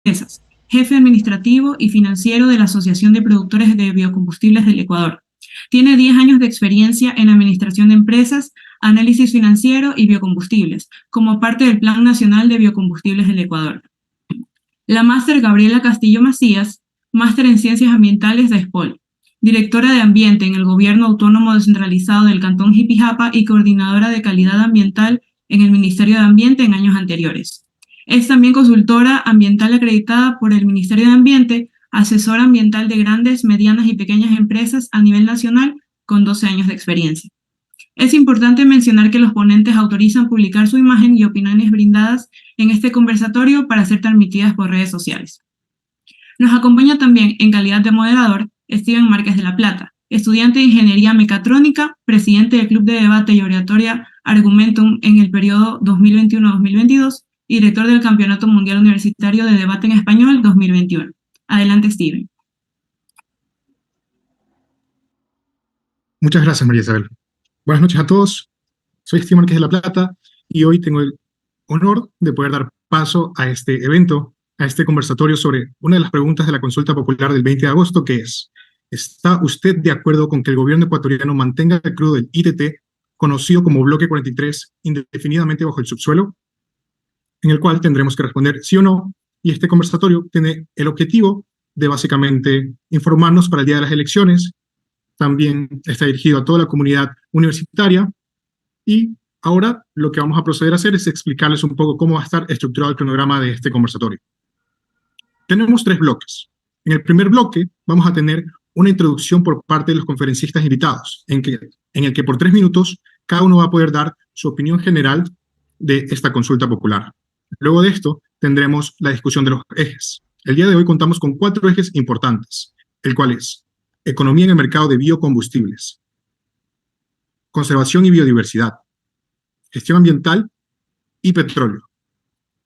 Empresas, jefe administrativo y financiero de la Asociación de Productores de Biocombustibles del Ecuador. Tiene 10 años de experiencia en administración de empresas, análisis financiero y biocombustibles, como parte del Plan Nacional de Biocombustibles del Ecuador. La máster Gabriela Castillo Macías, máster en Ciencias Ambientales de ESPOL, directora de Ambiente en el Gobierno Autónomo Descentralizado del Cantón Jipijapa y coordinadora de Calidad Ambiental en el Ministerio de Ambiente en años anteriores. Es también consultora ambiental acreditada por el Ministerio de Ambiente, asesora ambiental de grandes, medianas y pequeñas empresas a nivel nacional con 12 años de experiencia. Es importante mencionar que los ponentes autorizan publicar su imagen y opiniones brindadas en este conversatorio para ser transmitidas por redes sociales. Nos acompaña también en calidad de moderador Steven Márquez de la Plata, estudiante de Ingeniería Mecatrónica, presidente del Club de Debate y Oratoria Argumentum en el periodo 2021-2022 y director del Campeonato Mundial Universitario de Debate en Español 2021. Adelante, Steven. Muchas gracias, María Isabel. Buenas noches a todos. Soy Steven Márquez de la Plata y hoy tengo el honor de poder dar paso a este evento, a este conversatorio sobre una de las preguntas de la consulta popular del 20 de agosto, que es: ¿está usted de acuerdo con que el gobierno ecuatoriano mantenga el crudo del ITT, conocido como Bloque 43, indefinidamente bajo el subsuelo? En el cual tendremos que responder sí o no, y este conversatorio tiene el objetivo de básicamente informarnos para el día de las elecciones. También está dirigido a toda la comunidad universitaria, y ahora lo que vamos a proceder a hacer es explicarles un poco cómo va a estar estructurado el cronograma de este conversatorio. Tenemos 3 bloques. En el primer bloque vamos a tener una introducción por parte de los conferencistas invitados, en el que por 3 minutos cada uno va a poder dar su opinión general de esta consulta popular. Luego de esto tendremos la discusión de los ejes. El día de hoy contamos con 4 ejes importantes, el cual es economía en el mercado de biocombustibles, conservación y biodiversidad, gestión ambiental y petróleo.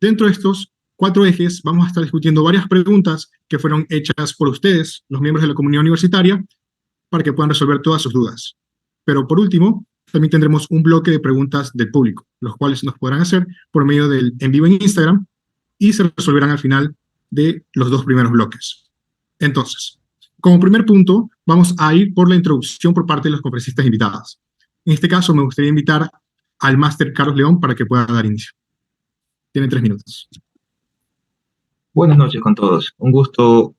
Dentro de estos 4 ejes vamos a estar discutiendo varias preguntas que fueron hechas por ustedes, los miembros de la comunidad universitaria, para que puedan resolver todas sus dudas. Pero por último, también tendremos un bloque de preguntas del público, los cuales nos podrán hacer por medio del en vivo en Instagram y se resolverán al final de los 2 primeros bloques. Entonces, como primer punto, vamos a ir por la introducción por parte de los conferencistas invitados. En este caso, me gustaría invitar al máster Carlos León para que pueda dar inicio. Tiene 3 minutos. Buenas noches con todos. Un gusto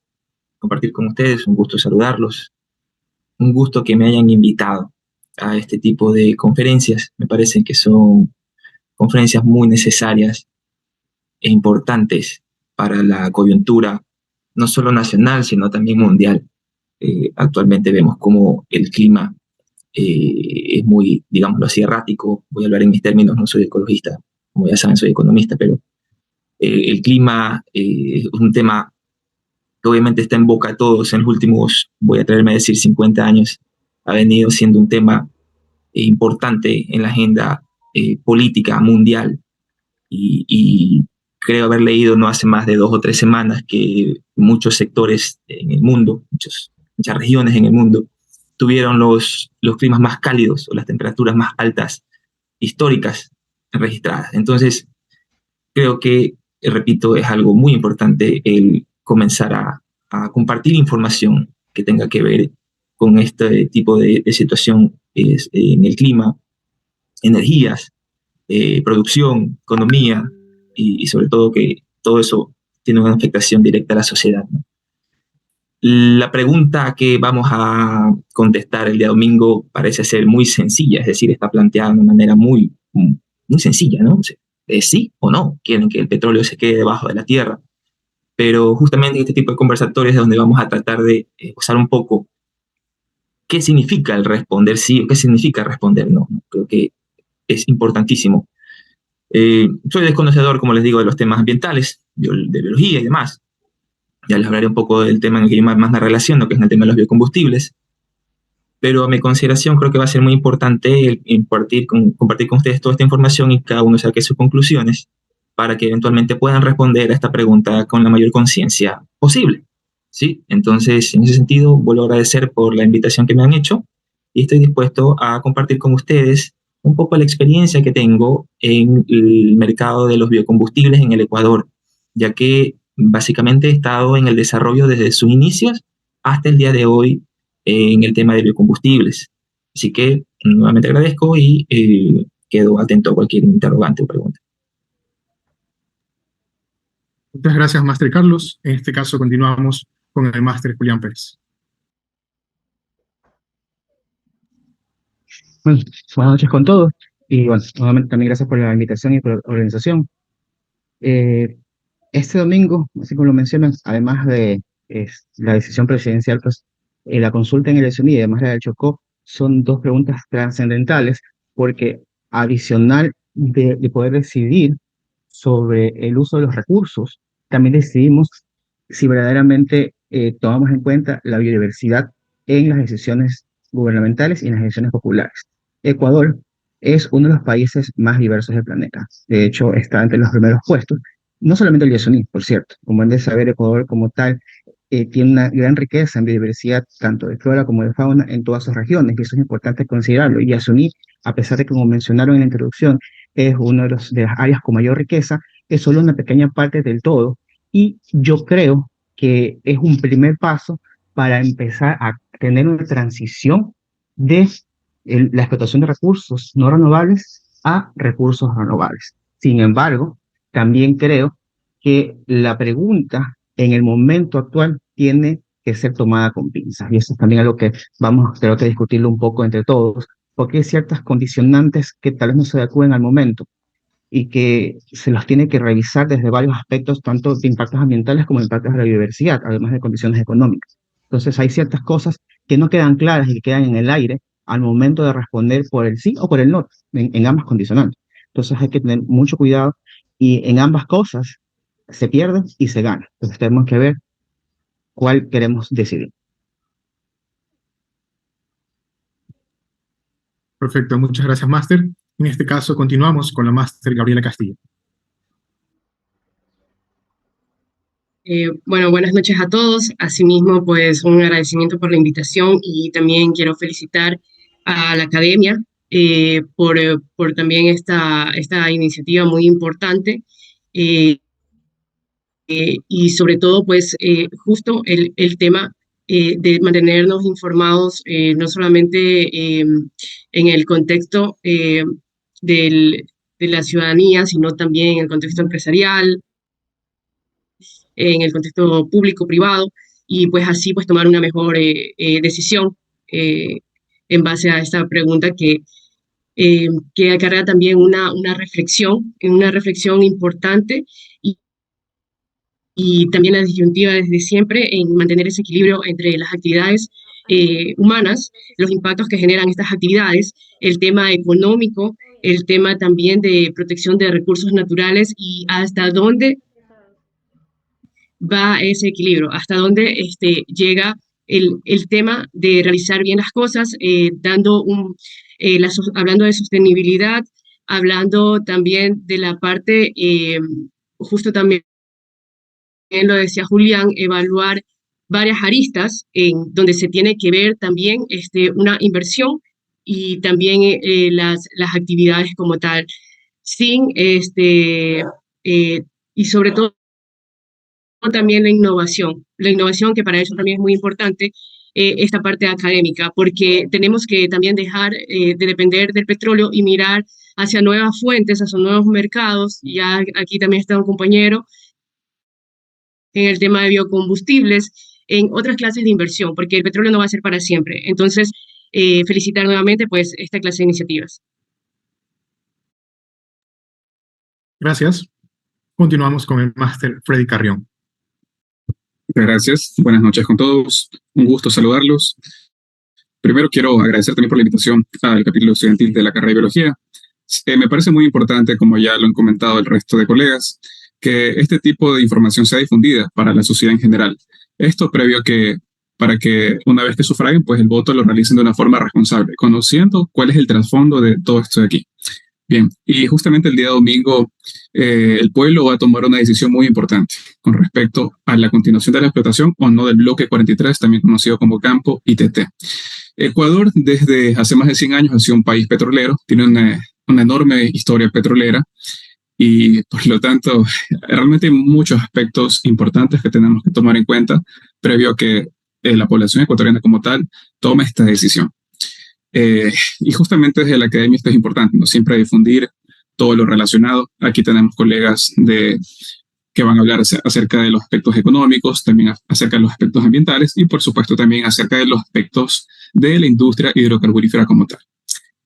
compartir con ustedes, un gusto saludarlos, un gusto que me hayan invitado a este tipo de conferencias. Me parecen que son conferencias muy necesarias e importantes para la coyuntura, no solo nacional, sino también mundial. Actualmente vemos cómo el clima es muy, digámoslo así, errático. Voy a hablar en mis términos, no soy ecologista, como ya saben, soy economista, pero el clima es un tema que obviamente está en boca de todos en los últimos, voy a atreverme a decir, 50 años. Ha venido siendo un tema importante en la agenda política mundial, y creo haber leído no hace más de 2 o 3 semanas que muchos sectores en el mundo, muchas regiones en el mundo, tuvieron los climas más cálidos o las temperaturas más altas históricas registradas. Entonces, creo que, repito, es algo muy importante el comenzar a compartir información que tenga que ver con este tipo de situación en el clima, energías, producción, economía, y sobre todo que todo eso tiene una afectación directa a la sociedad, ¿no? La pregunta que vamos a contestar el día domingo parece ser muy sencilla, es decir, está planteada de una manera muy sencilla, ¿no? ¿Sí o no quieren que el petróleo se quede debajo de la tierra? Pero justamente en este tipo de conversatorios es donde vamos a tratar de usar un poco qué significa el responder sí o qué significa responder no. Creo que es importantísimo. Soy desconocedor, como les digo, de los temas ambientales, de biología y demás. Ya les hablaré un poco del tema en el que yo más me relaciono, que es el tema de los biocombustibles. Pero a mi consideración creo que va a ser muy importante compartir con ustedes toda esta información y cada uno saque sus conclusiones para que eventualmente puedan responder a esta pregunta con la mayor conciencia posible, ¿sí? Entonces, en ese sentido, vuelvo a agradecer por la invitación que me han hecho y estoy dispuesto a compartir con ustedes un poco la experiencia que tengo en el mercado de los biocombustibles en el Ecuador, ya que básicamente he estado en el desarrollo desde sus inicios hasta el día de hoy en el tema de biocombustibles. Así que nuevamente agradezco y quedo atento a cualquier interrogante o pregunta. Muchas gracias, Máster Carlos. En este caso continuamos con el Máster Julián Pérez. Bueno, buenas noches con todos. Y bueno, nuevamente también gracias por la invitación y por la organización. Este domingo, así como lo mencionan, además de la decisión presidencial, pues la consulta en elección y además la del Chocó, son dos preguntas trascendentales, porque adicional de poder decidir sobre el uso de los recursos, también decidimos si verdaderamente tomamos en cuenta la biodiversidad en las decisiones gubernamentales y en las decisiones populares. Ecuador es uno de los países más diversos del planeta. De hecho, está entre los primeros puestos. No solamente el Yasuní, por cierto. Como han de saber, Ecuador como tal tiene una gran riqueza en biodiversidad, tanto de flora como de fauna, en todas sus regiones, y eso es importante considerarlo. Y Yasuní, a pesar de que, como mencionaron en la introducción, es una de las áreas con mayor riqueza, es solo una pequeña parte del todo, y yo creo que es un primer paso para empezar a tener una transición de la explotación de recursos no renovables a recursos renovables. Sin embargo, también creo que la pregunta en el momento actual tiene que ser tomada con pinzas, y eso es también algo que creo que discutirlo un poco entre todos, porque hay ciertas condicionantes que tal vez no se adecúen al momento y que se los tiene que revisar desde varios aspectos, tanto de impactos ambientales como de impactos de la biodiversidad, además de condiciones económicas. Entonces hay ciertas cosas que no quedan claras y que quedan en el aire al momento de responder por el sí o por el no, en ambas condicionantes. Entonces hay que tener mucho cuidado, y en ambas cosas se pierde y se gana. Entonces tenemos que ver cuál queremos decidir. Perfecto, muchas gracias, Máster. En este caso continuamos con la Máster Gabriela Castillo. Bueno, buenas noches a todos. Asimismo, pues un agradecimiento por la invitación, y también quiero felicitar a la academia por también esta iniciativa muy importante, y sobre todo pues justo el tema de mantenernos informados, no solamente en el contexto de la ciudadanía, sino también en el contexto empresarial, en el contexto público-privado, y pues así pues tomar una mejor decisión en base a esta pregunta que acarrea también una reflexión importante, y también la disyuntiva desde siempre en mantener ese equilibrio entre las actividades humanas, los impactos que generan estas actividades, el tema económico, el tema también de protección de recursos naturales, y hasta dónde va ese equilibrio, hasta dónde llega el tema de realizar bien las cosas, hablando de sostenibilidad, hablando también de la parte, justo también lo decía Julián, evaluar varias aristas en donde se tiene que ver también una inversión, y también las actividades como tal, sin y sobre todo también la innovación que para eso también es muy importante, esta parte académica, porque tenemos que también dejar de depender del petróleo y mirar hacia nuevas fuentes, hacia nuevos mercados. Ya aquí también está un compañero en el tema de biocombustibles, en otras clases de inversión, porque el petróleo no va a ser para siempre. Entonces, felicitar nuevamente pues esta clase de iniciativas. Gracias. Continuamos con el Máster Freddy Carrión. Muchas gracias. Buenas noches con todos. Un gusto saludarlos. Primero quiero agradecer también por la invitación al capítulo estudiantil de la carrera de Biología. Me parece muy importante, como ya lo han comentado el resto de colegas, que este tipo de información sea difundida para la sociedad en general. Esto previo para que una vez que sufraguen, pues el voto lo realicen de una forma responsable, conociendo cuál es el trasfondo de todo esto de aquí. Bien, y justamente el día domingo el pueblo va a tomar una decisión muy importante con respecto a la continuación de la explotación o no del bloque 43, también conocido como Campo ITT. Ecuador desde hace más de 100 años ha sido un país petrolero, tiene una enorme historia petrolera, y por lo tanto realmente hay muchos aspectos importantes que tenemos que tomar en cuenta previo a que la población ecuatoriana como tal tome esta decisión. Y justamente desde la academia esto es importante, ¿no? Siempre difundir todo lo relacionado. Aquí tenemos colegas que van a hablar acerca de los aspectos económicos, también acerca de los aspectos ambientales y por supuesto también acerca de los aspectos de la industria hidrocarburífera como tal.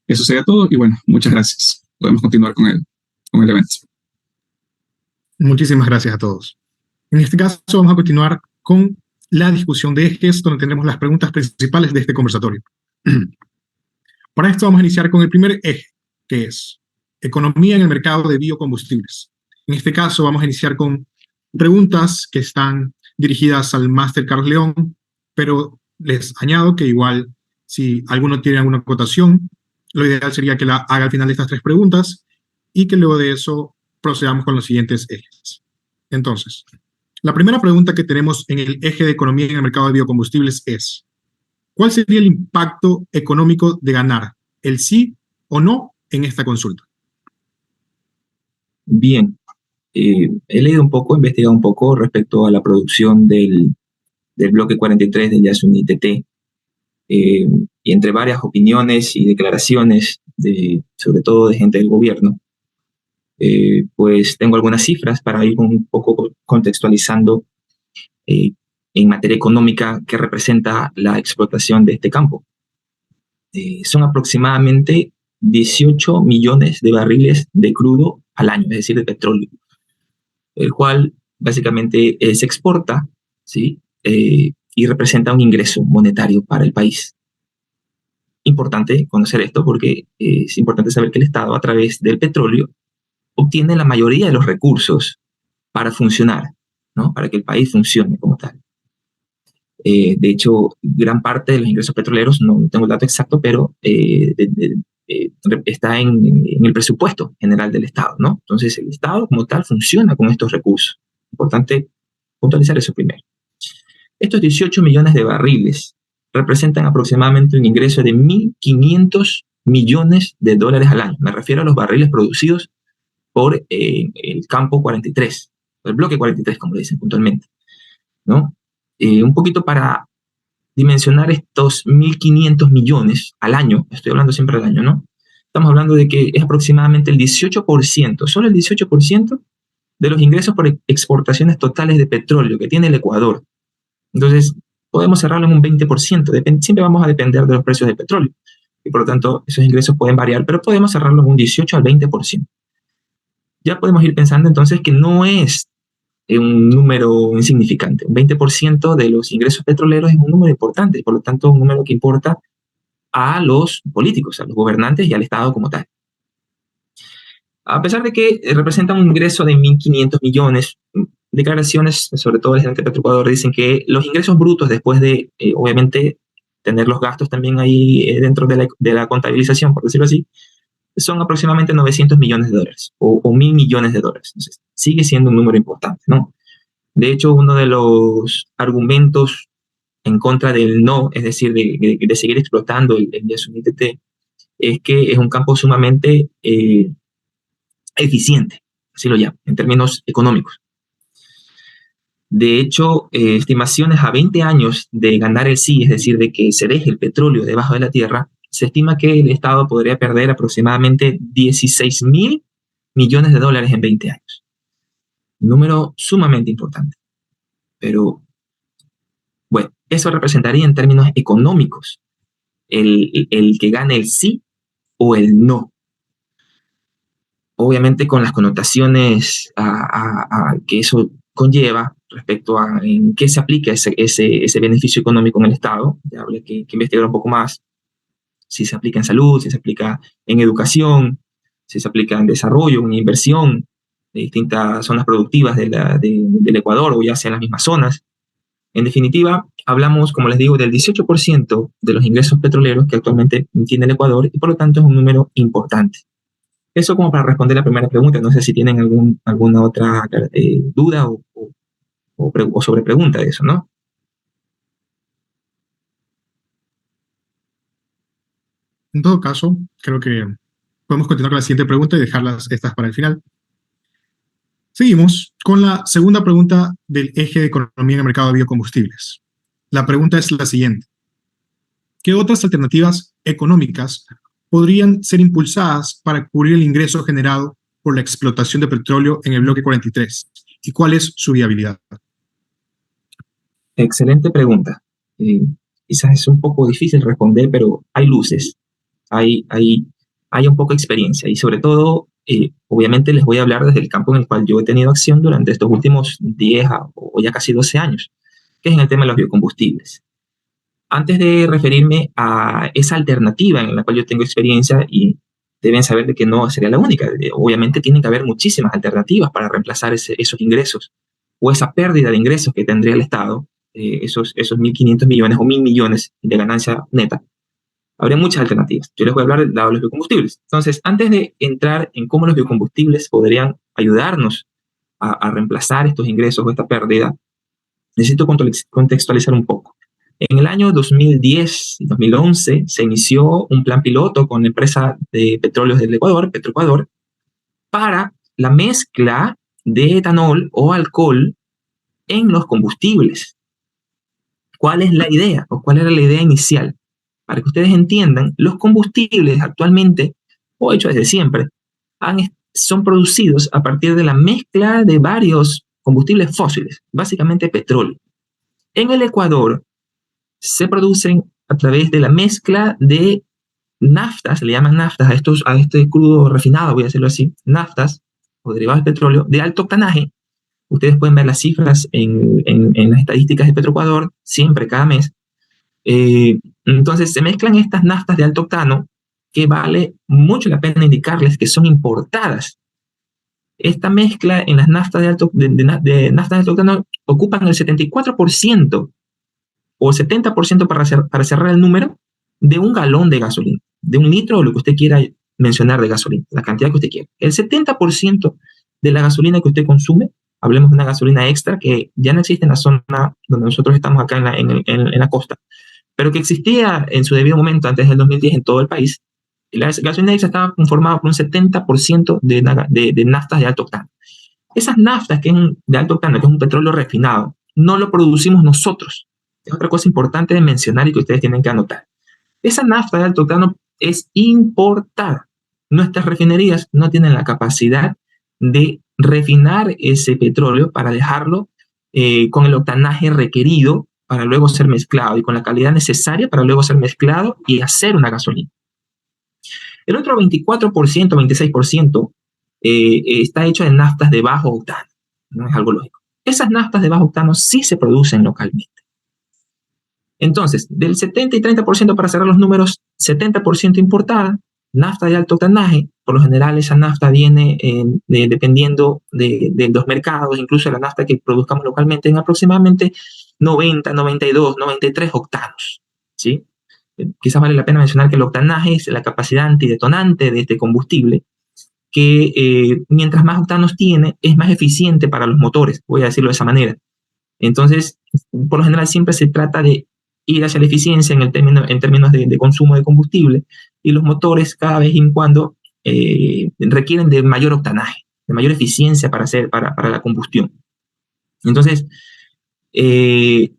Eso sería todo y bueno, muchas gracias. Podemos continuar con el evento. Muchísimas gracias a todos. En este caso vamos a continuar con la discusión de ejes, donde tendremos las preguntas principales de este conversatorio. Para esto vamos a iniciar con el primer eje, que es economía en el mercado de biocombustibles. En este caso vamos a iniciar con preguntas que están dirigidas al máster Carlos León, pero les añado que igual si alguno tiene alguna acotación, lo ideal sería que la haga al final de estas 3 preguntas y que luego de eso procedamos con los siguientes ejes. Entonces, la primera pregunta que tenemos en el eje de economía en el mercado de biocombustibles es: ¿cuál sería el impacto económico de ganar el sí o no en esta consulta? Bien, he leído un poco, investigado un poco respecto a la producción del bloque 43 del Yasuni TT, y entre varias opiniones y declaraciones, sobre todo de gente del gobierno, pues tengo algunas cifras para ir un poco contextualizando en materia económica qué representa la explotación de este campo. Son aproximadamente 18 millones de barriles de crudo al año, es decir, de petróleo, el cual básicamente se exporta, ¿sí? Y representa un ingreso monetario para el país. Importante conocer esto porque es importante saber que el Estado, a través del petróleo, obtiene la mayoría de los recursos para funcionar, ¿no? Para que el país funcione como tal. De hecho, gran parte de los ingresos petroleros, no tengo el dato exacto, pero está en el presupuesto general del Estado, ¿no? Entonces, el Estado como tal funciona con estos recursos. Importante puntualizar eso primero. Estos 18 millones de barriles representan aproximadamente un ingreso de 1.500 millones de dólares al año. Me refiero a los barriles producidos por el campo 43, el bloque 43, como le dicen puntualmente, ¿no? Un poquito para dimensionar estos 1.500 millones al año, estoy hablando siempre del año, ¿no? Estamos hablando de que es aproximadamente el 18%, solo el 18% de los ingresos por exportaciones totales de petróleo que tiene el Ecuador. Entonces, podemos cerrarlo en un 20%, siempre vamos a depender de los precios del petróleo, y por lo tanto, esos ingresos pueden variar, pero podemos cerrarlo en un 18 al 20%. Ya podemos ir pensando entonces que no es un número insignificante. Un 20% de los ingresos petroleros es un número importante, por lo tanto, un número que importa a los políticos, a los gobernantes y al Estado como tal. A pesar de que representa un ingreso de 1.500 millones, declaraciones, sobre todo desde el Petroecuador, dicen que los ingresos brutos, después de, obviamente, tener los gastos también ahí dentro de la contabilización, por decirlo así, son aproximadamente 900 millones de dólares o 1.000 millones de dólares. Entonces, sigue siendo un número importante, ¿no? De hecho, uno de los argumentos en contra del no, es decir, de seguir explotando el Yasuni TT, es que es un campo sumamente eficiente, así lo llamo, en términos económicos. De hecho, estimaciones a 20 años de ganar el sí, es decir, de que se deje el petróleo debajo de la tierra, se estima que el Estado podría perder aproximadamente 16.000 millones de dólares en 20 años. Un número sumamente importante. Pero, bueno, eso representaría en términos económicos el que gane el sí o el no. Obviamente con las connotaciones que eso conlleva respecto a en qué se aplica ese beneficio económico en el Estado. Ya habría que investigar un poco más si se aplica en salud, si se aplica en educación, si se aplica en desarrollo, en inversión de distintas zonas productivas del Ecuador o ya sea en las mismas zonas. En definitiva, hablamos, como les digo, del 18% de los ingresos petroleros que actualmente tiene el Ecuador y por lo tanto es un número importante. Eso como para responder la primera pregunta. No sé si tienen alguna otra duda o sobre pregunta de eso, ¿no? En todo caso, creo que podemos continuar con la siguiente pregunta y dejarlas estas para el final. Seguimos con la segunda pregunta del eje de economía en el mercado de biocombustibles. La pregunta es la siguiente. ¿Qué otras alternativas económicas podrían ser impulsadas para cubrir el ingreso generado por la explotación de petróleo en el bloque 43? ¿Y cuál es su viabilidad? Excelente pregunta. Quizás es un poco difícil responder, pero hay luces, hay un poco de experiencia y sobre todo, obviamente les voy a hablar desde el campo en el cual yo he tenido acción durante estos últimos 10 o ya casi 12 años, que es en el tema de los biocombustibles. Antes de referirme a esa alternativa en la cual yo tengo experiencia, y deben saber de que no sería la única, obviamente tienen que haber muchísimas alternativas para reemplazar esos ingresos o esa pérdida de ingresos que tendría el Estado, esos 1.500 millones o 1.000 millones de ganancia neta. Habría muchas alternativas. Yo les voy a hablar del lado de los biocombustibles. Entonces, antes de entrar en cómo los biocombustibles podrían ayudarnos a reemplazar estos ingresos o esta pérdida, necesito contextualizar un poco. En el año 2010 y 2011 se inició un plan piloto con la empresa de petróleos del Ecuador, Petroecuador, para la mezcla de etanol o alcohol en los combustibles. ¿Cuál es la idea o cuál era la idea inicial? Para que ustedes entiendan, los combustibles actualmente, o hecho desde siempre, son producidos a partir de la mezcla de varios combustibles fósiles, básicamente petróleo. En el Ecuador se producen a través de la mezcla de naftas, se le llaman naftas a este crudo refinado, voy a decirlo así, naftas o derivados del petróleo de alto octanaje. Ustedes pueden ver las cifras en las estadísticas de Petroecuador, siempre, cada mes. Entonces se mezclan estas naftas de alto octano, que vale mucho la pena indicarles que son importadas. Esta mezcla en las naftas de naftas de alto octano ocupan el 74% o 70% para cerrar el número de un galón de gasolina, de un litro o lo que usted quiera mencionar de gasolina, la cantidad que usted quiera. El 70% de la gasolina que usted consume, hablemos de una gasolina extra que ya no existe en la zona donde nosotros estamos acá en la costa, pero que existía en su debido momento antes del 2010 en todo el país. La gasolina extra estaba conformada por un 70% de naftas de alto octano. Esas naftas de alto octano, que es un petróleo refinado, no lo producimos nosotros. Es otra cosa importante de mencionar y que ustedes tienen que anotar. Esa nafta de alto octano es importada. Nuestras refinerías no tienen la capacidad de refinar ese petróleo para dejarlo con el octanaje requerido para luego ser mezclado y con la calidad necesaria para luego ser mezclado y hacer una gasolina. El otro 24%, 26% está hecho de naftas de bajo octano. No es algo lógico. Esas naftas de bajo octano sí se producen localmente. Entonces, del 70 y 30% para cerrar los números, 70% importada, nafta de alto octanaje. Por lo general esa nafta viene dependiendo de los mercados, incluso la nafta que produzcamos localmente, en aproximadamente 90, 92, 93 octanos, ¿sí? Quizás vale la pena mencionar que el octanaje es la capacidad antidetonante de este combustible, que mientras más octanos tiene, es más eficiente para los motores, voy a decirlo de esa manera. Entonces, por lo general siempre se trata de ir hacia la eficiencia en términos de consumo de combustible, y los motores cada vez en cuando requieren de mayor octanaje, de mayor eficiencia para la combustión. Entonces, es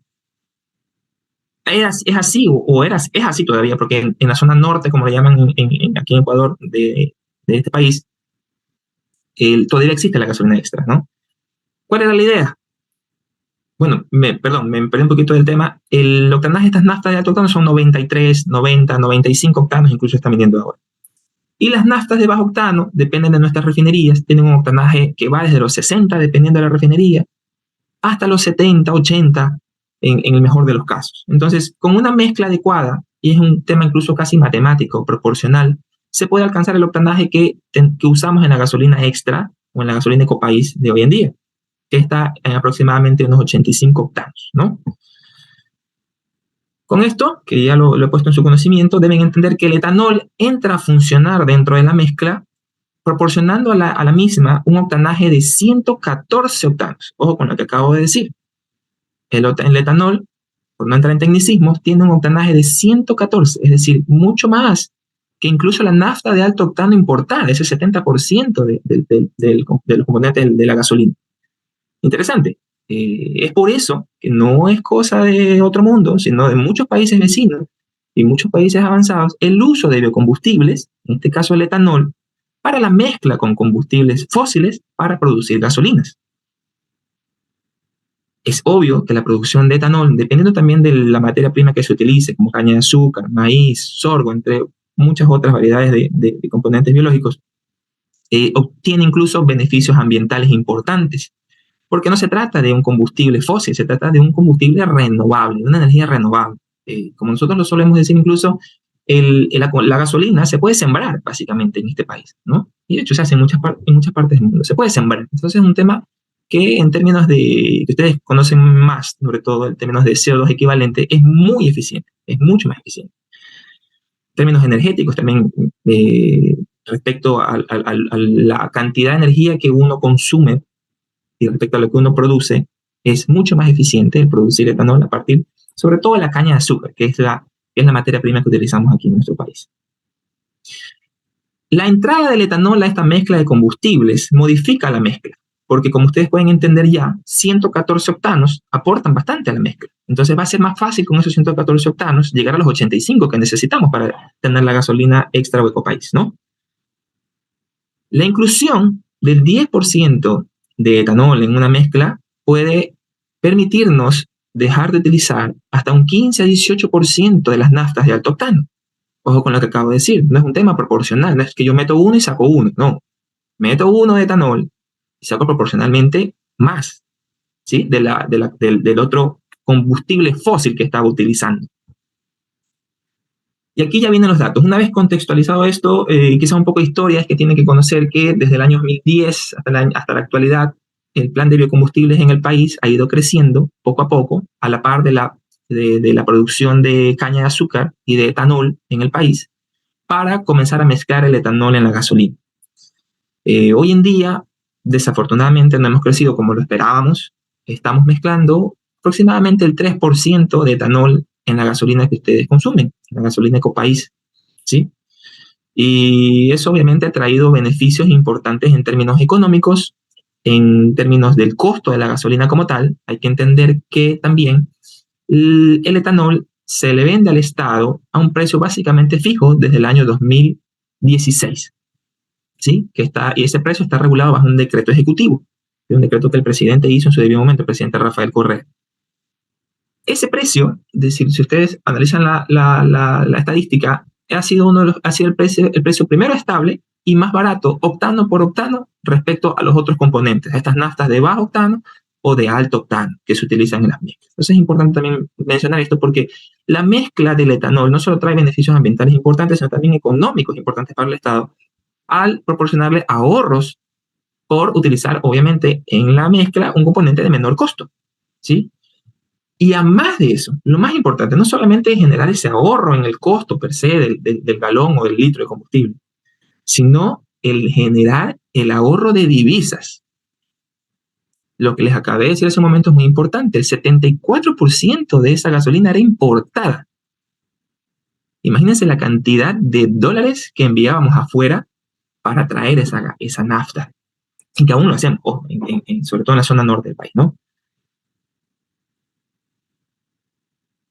así todavía, porque en la zona norte, como le llaman aquí en Ecuador, de este país, todavía existe la gasolina extra, ¿no? ¿Cuál era la idea? Bueno, me perdí un poquito del tema. El octanaje de estas naftas de alto octano son 93, 90, 95 octanos, incluso están viniendo ahora. Y las naftas de bajo octano dependen de nuestras refinerías, tienen un octanaje que va desde los 60, dependiendo de la refinería, hasta los 70, 80, en el mejor de los casos. Entonces, con una mezcla adecuada, y es un tema incluso casi matemático, proporcional, se puede alcanzar el octanaje que usamos en la gasolina extra o en la gasolina Ecopaís de hoy en día, que está en aproximadamente unos 85 octanos, ¿no? Con esto, que ya lo he puesto en su conocimiento, deben entender que el etanol entra a funcionar dentro de la mezcla, proporcionando a la misma un octanaje de 114 octanos. Ojo con lo que acabo de decir. El etanol, por no entrar en tecnicismos, tiene un octanaje de 114, es decir, mucho más que incluso la nafta de alto octano importada, ese 70% de los componentes de la gasolina. Interesante. Es por eso que no es cosa de otro mundo, sino de muchos países vecinos y muchos países avanzados, el uso de biocombustibles, en este caso el etanol, para la mezcla con combustibles fósiles para producir gasolinas. Es obvio que la producción de etanol, dependiendo también de la materia prima que se utilice, como caña de azúcar, maíz, sorgo, entre muchas otras variedades de componentes biológicos, obtiene incluso beneficios ambientales importantes, porque no se trata de un combustible fósil, se trata de un combustible renovable, de una energía renovable. Como nosotros lo solemos decir, incluso la gasolina se puede sembrar básicamente en este país, ¿no? Y de hecho se hace en muchas partes del mundo, se puede sembrar. Entonces es un tema que en términos de, que ustedes conocen más, sobre todo en términos de CO2 equivalente, es muy eficiente, es mucho más eficiente. En términos energéticos también, respecto a la cantidad de energía que uno consume y respecto a lo que uno produce, es mucho más eficiente el producir etanol a partir, sobre todo de la caña de azúcar, que es la materia prima que utilizamos aquí en nuestro país. La entrada del etanol a esta mezcla de combustibles modifica la mezcla, porque como ustedes pueden entender ya, 114 octanos aportan bastante a la mezcla. Entonces va a ser más fácil con esos 114 octanos llegar a los 85 que necesitamos para tener la gasolina extra o ecopaís, ¿no? La inclusión del 10% de etanol en una mezcla puede permitirnos dejar de utilizar hasta un 15 a 18% de las naftas de alto octano. Ojo con lo que acabo de decir, no es un tema proporcional, no es que yo meto uno y saco uno, no. Meto uno de etanol y saco proporcionalmente más, ¿sí? Del otro combustible fósil que estaba utilizando. Y aquí ya vienen los datos. Una vez contextualizado esto, quizá un poco de historia es que tienen que conocer que desde el año 2010 hasta la actualidad, el plan de biocombustibles en el país ha ido creciendo poco a poco, a la par de la producción de caña de azúcar y de etanol en el país, para comenzar a mezclar el etanol en la gasolina. Hoy en día, desafortunadamente, no hemos crecido como lo esperábamos. Estamos mezclando aproximadamente el 3% de etanol en la gasolina que ustedes consumen, la gasolina ecopaís, ¿sí? Y eso obviamente ha traído beneficios importantes en términos económicos, en términos del costo de la gasolina como tal. Hay que entender que también el etanol se le vende al Estado a un precio básicamente fijo desde el año 2016, ¿sí? Y ese precio está regulado bajo un decreto ejecutivo, un decreto que el presidente hizo en su debido momento, el presidente Rafael Correa. Ese precio, es decir, si ustedes analizan la estadística, ha sido el precio primero estable y más barato, octano por octano, respecto a los otros componentes, a estas naftas de bajo octano o de alto octano que se utilizan en las mezclas. Entonces es importante también mencionar esto porque la mezcla del etanol no solo trae beneficios ambientales importantes, sino también económicos importantes para el Estado, al proporcionarle ahorros por utilizar, obviamente, en la mezcla un componente de menor costo, ¿sí? Y además de eso, lo más importante, no solamente es generar ese ahorro en el costo per se del galón o del litro de combustible, sino el generar el ahorro de divisas. Lo que les acabé de decir hace un momento es muy importante. El 74% de esa gasolina era importada. Imagínense la cantidad de dólares que enviábamos afuera para traer esa nafta. Y que aún lo hacían, sobre todo en la zona norte del país, ¿no?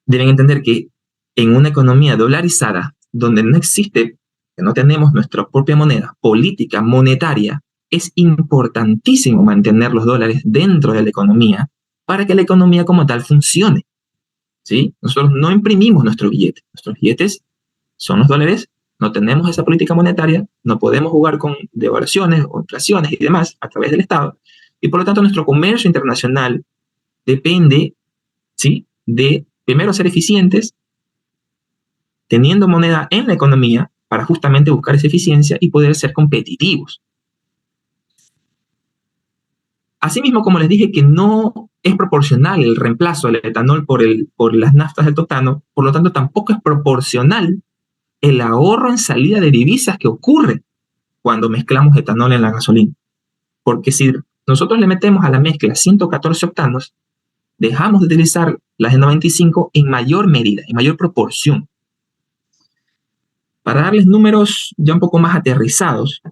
Deben entender que en una economía dolarizada, donde no existe, que no tenemos nuestra propia moneda política, monetaria, es importantísimo mantener los dólares dentro de la economía para que la economía como tal funcione, ¿sí? Nosotros no imprimimos nuestros billetes son los dólares, no tenemos esa política monetaria, no podemos jugar con devaluaciones o inflaciones y demás a través del Estado, y por lo tanto nuestro comercio internacional depende, ¿sí?, de primero ser eficientes, teniendo moneda en la economía para justamente buscar esa eficiencia y poder ser competitivos. Asimismo, como les dije que no es proporcional el reemplazo del etanol por las naftas del octano, por lo tanto tampoco es proporcional el ahorro en salida de divisas que ocurre cuando mezclamos etanol en la gasolina. Porque si nosotros le metemos a la mezcla 114 octanos, dejamos de utilizar las de 95 en mayor medida, en mayor proporción. Para darles números ya un poco más aterrizados,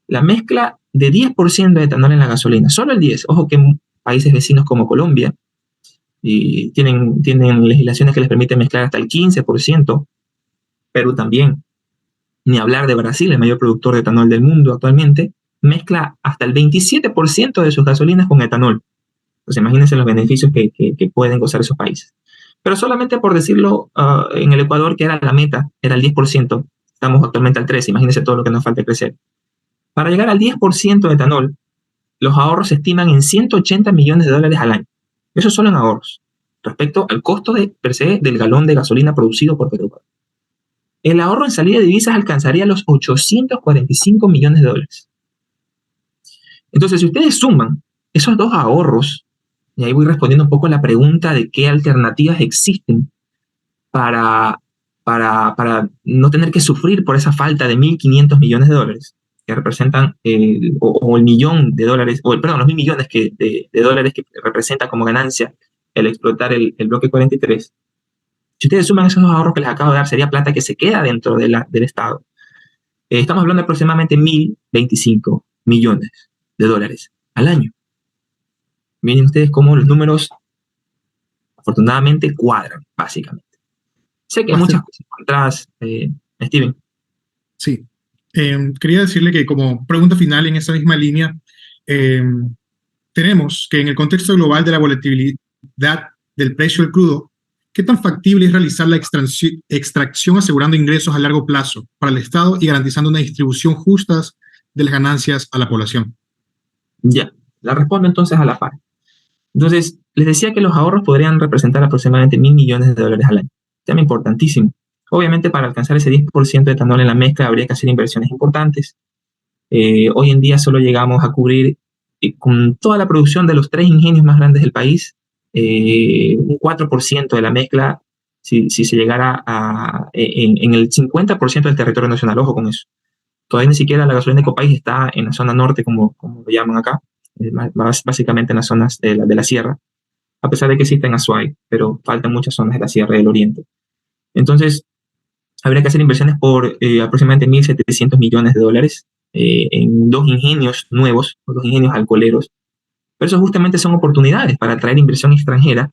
la mezcla de 10% de etanol en la gasolina, solo el 10%, ojo que países vecinos como Colombia y tienen legislaciones que les permiten mezclar hasta el 15%, Perú también, ni hablar de Brasil, el mayor productor de etanol del mundo actualmente, mezcla hasta el 27% de sus gasolinas con etanol. Entonces imagínense los beneficios que pueden gozar esos países. Pero solamente por decirlo, en el Ecuador, que era la meta, era el 10%, estamos actualmente al 13%, imagínense todo lo que nos falta crecer. Para llegar al 10% de etanol, los ahorros se estiman en $180 millones al año. Eso solo en ahorros, respecto al costo per se del galón de gasolina producido por Perú. El ahorro en salida de divisas alcanzaría los $845 millones. Entonces, si ustedes suman esos dos ahorros, y ahí voy respondiendo un poco a la pregunta de qué alternativas existen para no tener que sufrir por esa falta de $1.500 millones, que representan, o el millón de dólares, los $1.000 millones de dólares que representa como ganancia el explotar el bloque 43. Si ustedes suman esos dos ahorros que les acabo de dar, sería plata que se queda dentro del Estado. Estamos hablando de aproximadamente $1.025 millones al año. Miren ustedes cómo los números, afortunadamente, cuadran, básicamente. Sé que hay muchas cosas encontradas, Steven. Sí. Quería decirle que como pregunta final en esa misma línea, tenemos que en el contexto global de la volatilidad del precio del crudo, ¿qué tan factible es realizar la extracción asegurando ingresos a largo plazo para el Estado y garantizando una distribución justa de las ganancias a la población? Ya, la respondo entonces a la par. Entonces, les decía que los ahorros podrían representar aproximadamente $1.000 millones al año. Tema importantísimo. Obviamente, para alcanzar ese 10% de etanol en la mezcla habría que hacer inversiones importantes. Hoy en día solo llegamos a cubrir, con toda la producción de los 3 ingenios más grandes del país, un 4% de la mezcla, si se llegara en el 50% del territorio nacional. Ojo con eso. Todavía ni siquiera la gasolina de Copais está en la zona norte, como lo llaman acá, básicamente en las zonas de la sierra, a pesar de que existe en Azuay, pero faltan muchas zonas de la sierra del oriente. Entonces, habría que hacer inversiones por aproximadamente $1.700 millones en 2 ingenios nuevos, 2 ingenios alcoholeros. Pero eso justamente son oportunidades para atraer inversión extranjera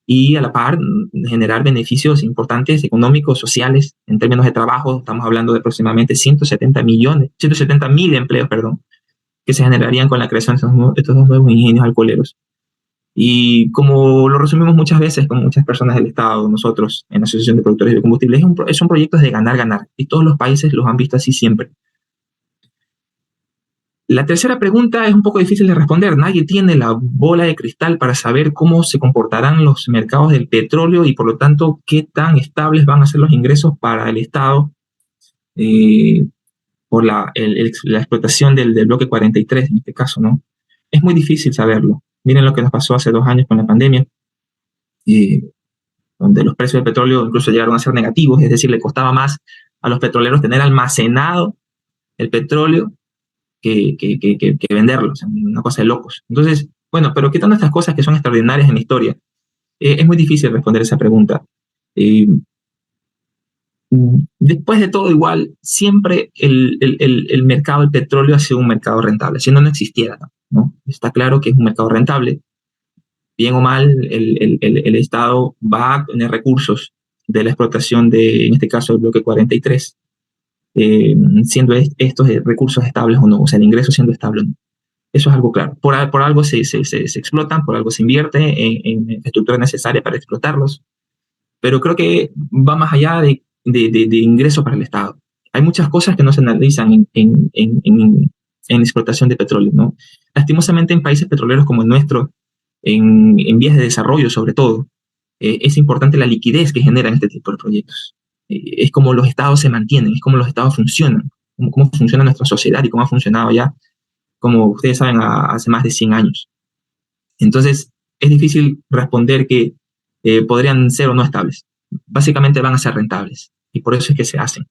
y a la par generar beneficios importantes económicos, sociales, en términos de trabajo. Estamos hablando de aproximadamente 170.000 empleos, que se generarían con la creación de estos 2 nuevos ingenios alcoholeros. Y como lo resumimos muchas veces con muchas personas del Estado, nosotros en la Asociación de Productores de Biocombustibles, son proyectos de ganar-ganar, y todos los países los han visto así siempre. La tercera pregunta es un poco difícil de responder. Nadie tiene la bola de cristal para saber cómo se comportarán los mercados del petróleo y, por lo tanto, qué tan estables van a ser los ingresos para el Estado por la explotación del bloque 43, en este caso, ¿no? Es muy difícil saberlo. Miren lo que nos pasó hace 2 años con la pandemia, donde los precios del petróleo incluso llegaron a ser negativos, es decir, le costaba más a los petroleros tener almacenado el petróleo que venderlo, o sea, una cosa de locos. Entonces, bueno, pero quitando estas cosas que son extraordinarias en la historia, es muy difícil responder esa pregunta. Después de todo, igual, siempre el mercado del petróleo ha sido un mercado rentable, si no existiera, ¿no? Está claro que es un mercado rentable. Bien o mal, el Estado va a tener recursos de la explotación en este caso, del bloque 43, siendo estos recursos estables o no, o sea, el ingreso siendo estable o no. Eso es algo claro. Por algo se explotan, por algo se invierte en infraestructura necesaria para explotarlos, pero creo que va más allá de ingresos para el Estado. Hay muchas cosas que no se analizan en explotación de petróleo, ¿no? Lastimosamente, en países petroleros como el nuestro, en vías de desarrollo sobre todo, es importante la liquidez que generan este tipo de proyectos. Es como los estados se mantienen, es como los estados funcionan, cómo funciona nuestra sociedad y cómo ha funcionado ya, como ustedes saben, hace más de 100 años. Entonces, es difícil responder que podrían ser o no estables. Básicamente van a ser rentables, y por eso es que se hacen.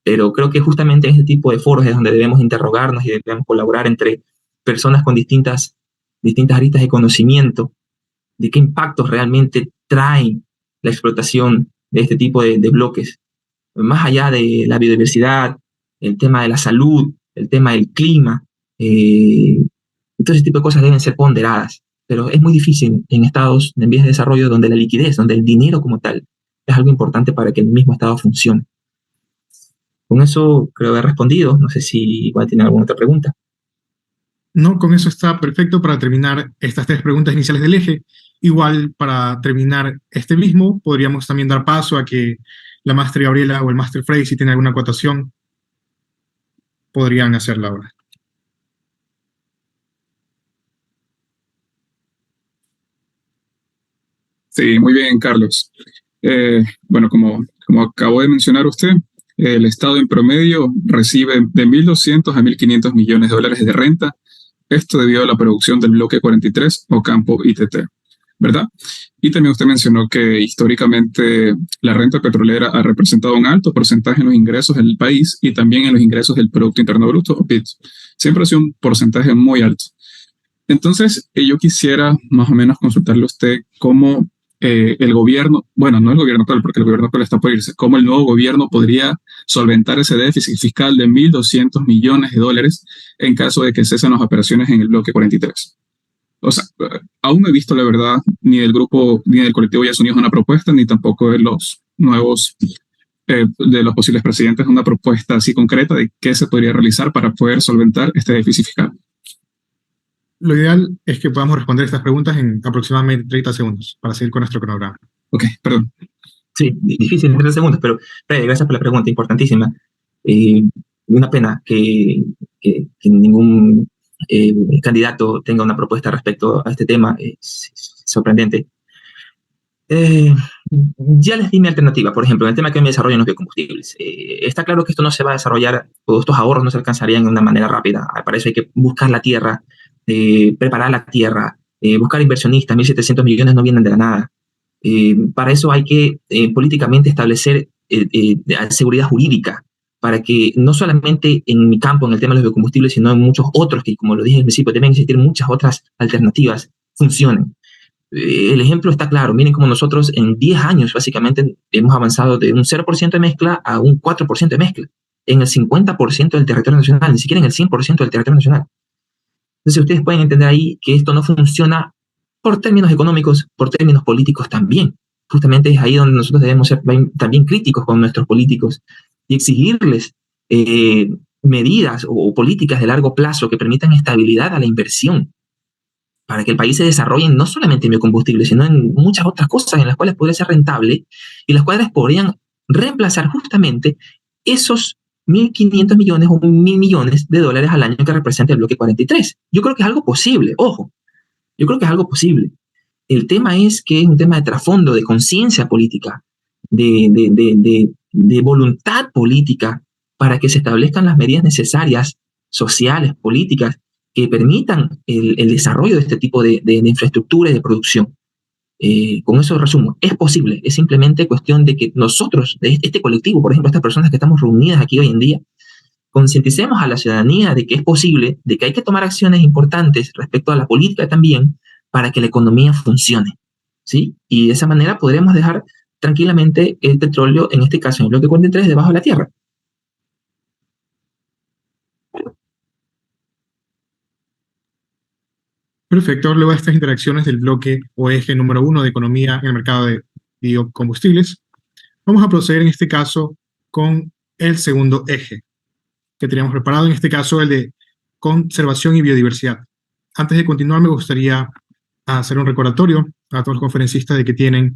Pero creo que justamente en este tipo de foros es donde debemos interrogarnos y debemos colaborar entre personas con distintas aristas de conocimiento de qué impactos realmente trae la explotación de este tipo de bloques más allá de la biodiversidad, el tema de la salud, el tema del clima, todo ese tipo de cosas deben ser ponderadas. Pero es muy difícil en estados en vías de desarrollo donde la liquidez, donde el dinero como tal es algo importante para que el mismo estado funcione. Con eso creo haber respondido. No sé si igual tienen alguna otra pregunta. No, con eso está perfecto para terminar estas 3 preguntas iniciales del eje. Igual, para terminar este mismo, podríamos también dar paso a que la máster Gabriela o el máster Frey, si tiene alguna acotación, podrían hacerla ahora. Sí, muy bien, Carlos. Bueno, como acabó de mencionar usted, el Estado en promedio recibe de 1.200 a 1.500 millones de dólares de renta. Esto debido a la producción del bloque 43 o campo ITT, ¿verdad? Y también usted mencionó que históricamente la renta petrolera ha representado un alto porcentaje en los ingresos del país y también en los ingresos del Producto Interno Bruto, o PIB. Siempre ha sido un porcentaje muy alto. Entonces, yo quisiera más o menos consultarle a usted cómo el gobierno, bueno, no el gobierno actual, porque el gobierno actual está por irse, cómo el nuevo gobierno podría solventar ese déficit fiscal de 1.200 millones de dólares en caso de que cesen las operaciones en el bloque 43. O sea, aún no he visto la verdad ni del grupo, ni del colectivo Ya Unidos una propuesta, ni tampoco de los nuevos, de los posibles presidentes, una propuesta así concreta de qué se podría realizar para poder solventar este déficit fiscal. Lo ideal es que podamos responder estas preguntas en aproximadamente 30 segundos para seguir con nuestro cronograma. Ok, perdón. Sí, difícil en 30 segundos, pero gracias por la pregunta, importantísima. Una pena que ningún candidato tenga una propuesta respecto a este tema. Es sorprendente. Ya les di mi alternativa, por ejemplo, en el tema que hoy me desarrollo en los biocombustibles. Está claro que esto no se va a desarrollar, o estos ahorros no se alcanzarían de una manera rápida. Para eso hay que buscar la tierra, preparar la tierra, buscar inversionistas. 1.700 millones no vienen de la nada. Para eso hay que políticamente establecer seguridad jurídica, para que no solamente en mi campo, en el tema de los biocombustibles, sino en muchos otros, que como lo dije al principio, deben existir muchas otras alternativas, funcionen. El ejemplo está claro. Miren cómo nosotros en 10 años básicamente hemos avanzado de un 0% de mezcla a un 4% de mezcla en el 50% del territorio nacional, ni siquiera en el 100% del territorio nacional. Entonces ustedes pueden entender ahí que esto no funciona por términos económicos, por términos políticos también. Justamente es ahí donde nosotros debemos ser también críticos con nuestros políticos y exigirles medidas o políticas de largo plazo que permitan estabilidad a la inversión, para que el país se desarrolle no solamente en biocombustibles, sino en muchas otras cosas en las cuales podría ser rentable y las cuales podrían reemplazar justamente esos 1.500 millones o 1.000 millones de dólares al año que representa el bloque 43. Yo creo que es algo posible, ojo, yo creo que es algo posible. El tema es que es un tema de trasfondo, de conciencia política, de voluntad política para que se establezcan las medidas necesarias, sociales, políticas, que permitan el desarrollo de este tipo de infraestructura y de producción. Con eso resumo, es posible, es simplemente cuestión de que nosotros, de este colectivo, por ejemplo, estas personas que estamos reunidas aquí hoy en día, concienticemos a la ciudadanía de que es posible, de que hay que tomar acciones importantes respecto a la política también, para que la economía funcione, ¿sí? Y de esa manera podremos dejar tranquilamente el petróleo, en este caso en el bloque 43, debajo de la tierra. Perfecto. Luego de estas interacciones del bloque o eje número 1 de economía en el mercado de biocombustibles, vamos a proceder en este caso con el segundo eje que teníamos preparado, en este caso el de conservación y biodiversidad. Antes de continuar, me gustaría hacer un recordatorio a todos los conferencistas de que tienen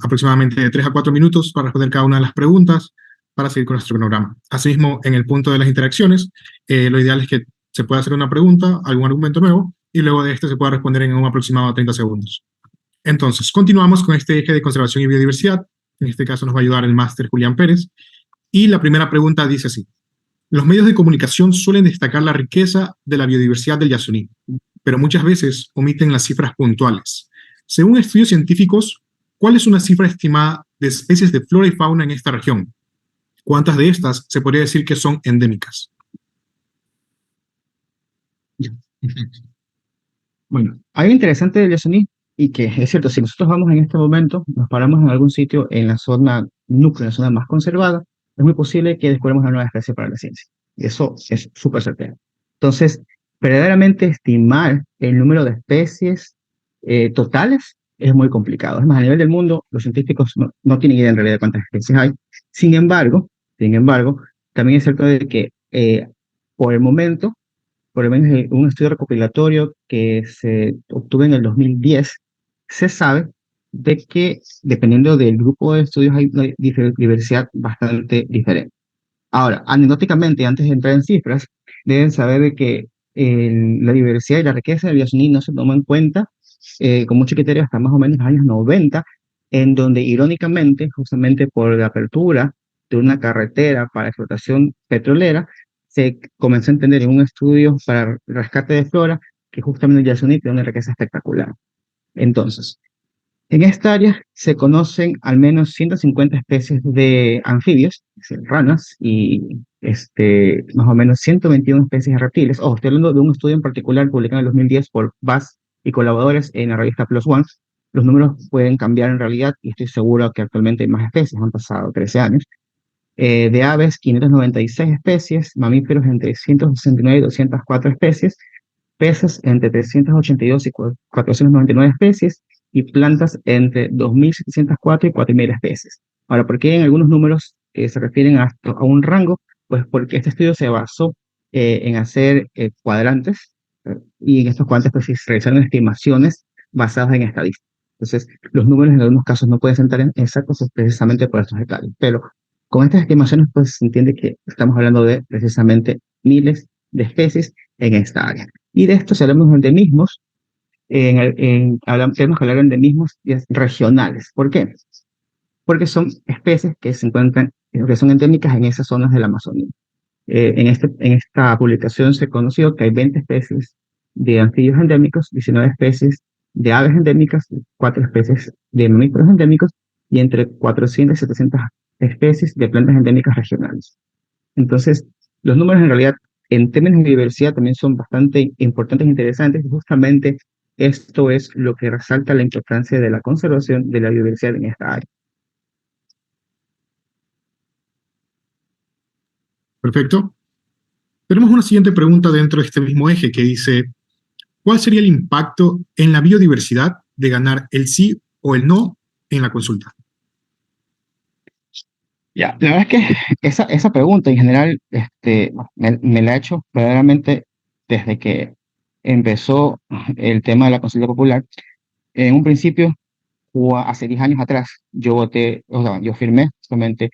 aproximadamente de 3 a 4 minutos para responder cada una de las preguntas para seguir con nuestro cronograma. Asimismo, en el punto de las interacciones, lo ideal es que se pueda hacer una pregunta, algún argumento nuevo, y luego de este se pueda responder en un aproximado de 30 segundos. Entonces, continuamos con este eje de conservación y biodiversidad. En este caso nos va a ayudar el máster Julián Pérez. Y la primera pregunta dice así: los medios de comunicación suelen destacar la riqueza de la biodiversidad del Yasuní, pero muchas veces omiten las cifras puntuales. Según estudios científicos, ¿cuál es una cifra estimada de especies de flora y fauna en esta región? ¿Cuántas de estas se podría decir que son endémicas? Bueno, algo interesante del Yasuní Y que es cierto, si nosotros vamos en este momento, nos paramos en algún sitio en la zona núcleo, en la zona más conservada, es muy posible que descubramos una nueva especie para la ciencia. Y eso es súper certero. Entonces, verdaderamente estimar el número de especies totales es muy complicado. Es más, a nivel del mundo, los científicos no tienen idea en realidad de cuántas especies hay. Sin embargo, también es cierto de que por el momento, por lo menos en un estudio recopilatorio que se obtuvo en el 2010, se sabe de que dependiendo del grupo de estudios hay una diversidad bastante diferente. Ahora, anecdóticamente, antes de entrar en cifras, deben saber de que la diversidad y la riqueza del Biosini no se toma en cuenta con mucho criterio hasta más o menos los años 90, en donde irónicamente, justamente por la apertura de una carretera para explotación petrolera, se comenzó a entender en un estudio para rescate de flora que justamente el Yasuní tiene una riqueza espectacular. Entonces, en esta área se conocen al menos 150 especies de anfibios, es decir, ranas, y más o menos 121 especies de reptiles. Ojo, estoy hablando de un estudio en particular publicado en el 2010 por Bass y colaboradores en la revista PLOS ONE. Los números pueden cambiar en realidad y estoy seguro que actualmente hay más especies, han pasado 13 años. De aves, 596 especies, mamíferos entre 169 y 204 especies, peces entre 382 y 499 especies, y plantas entre 2.704 y 4.000 especies. Ahora, ¿por qué en algunos números se refieren a un rango? Pues porque este estudio se basó en hacer cuadrantes, y en estos cuadrantes pues, se realizaron estimaciones basadas en estadísticas. Entonces, los números en algunos casos no pueden ser exactos precisamente por estos detalles, pero con estas estimaciones pues se entiende que estamos hablando de precisamente miles de especies en esta área. Y de esto, si hablamos de endemismos, tenemos que hablar de endemismos regionales. ¿Por qué? Porque son especies que se encuentran, que son endémicas en esas zonas de la Amazonía. En esta publicación se conoció que hay 20 especies de anfibios endémicos, 19 especies de aves endémicas, 4 especies de mamíferos endémicos y entre 400 y 700 especies de plantas endémicas regionales. Entonces, los números en realidad, en términos de diversidad, también son bastante importantes e interesantes. Y justamente esto es lo que resalta la importancia de la conservación de la biodiversidad en esta área. Perfecto. Tenemos una siguiente pregunta dentro de este mismo eje que dice, ¿cuál sería el impacto en la biodiversidad de ganar el sí o el no en la consulta? Ya, la verdad es que esa pregunta en general me la he hecho verdaderamente desde que empezó el tema de la consulta popular. En un principio, hace 10 años atrás, yo voté, o sea, yo firmé justamente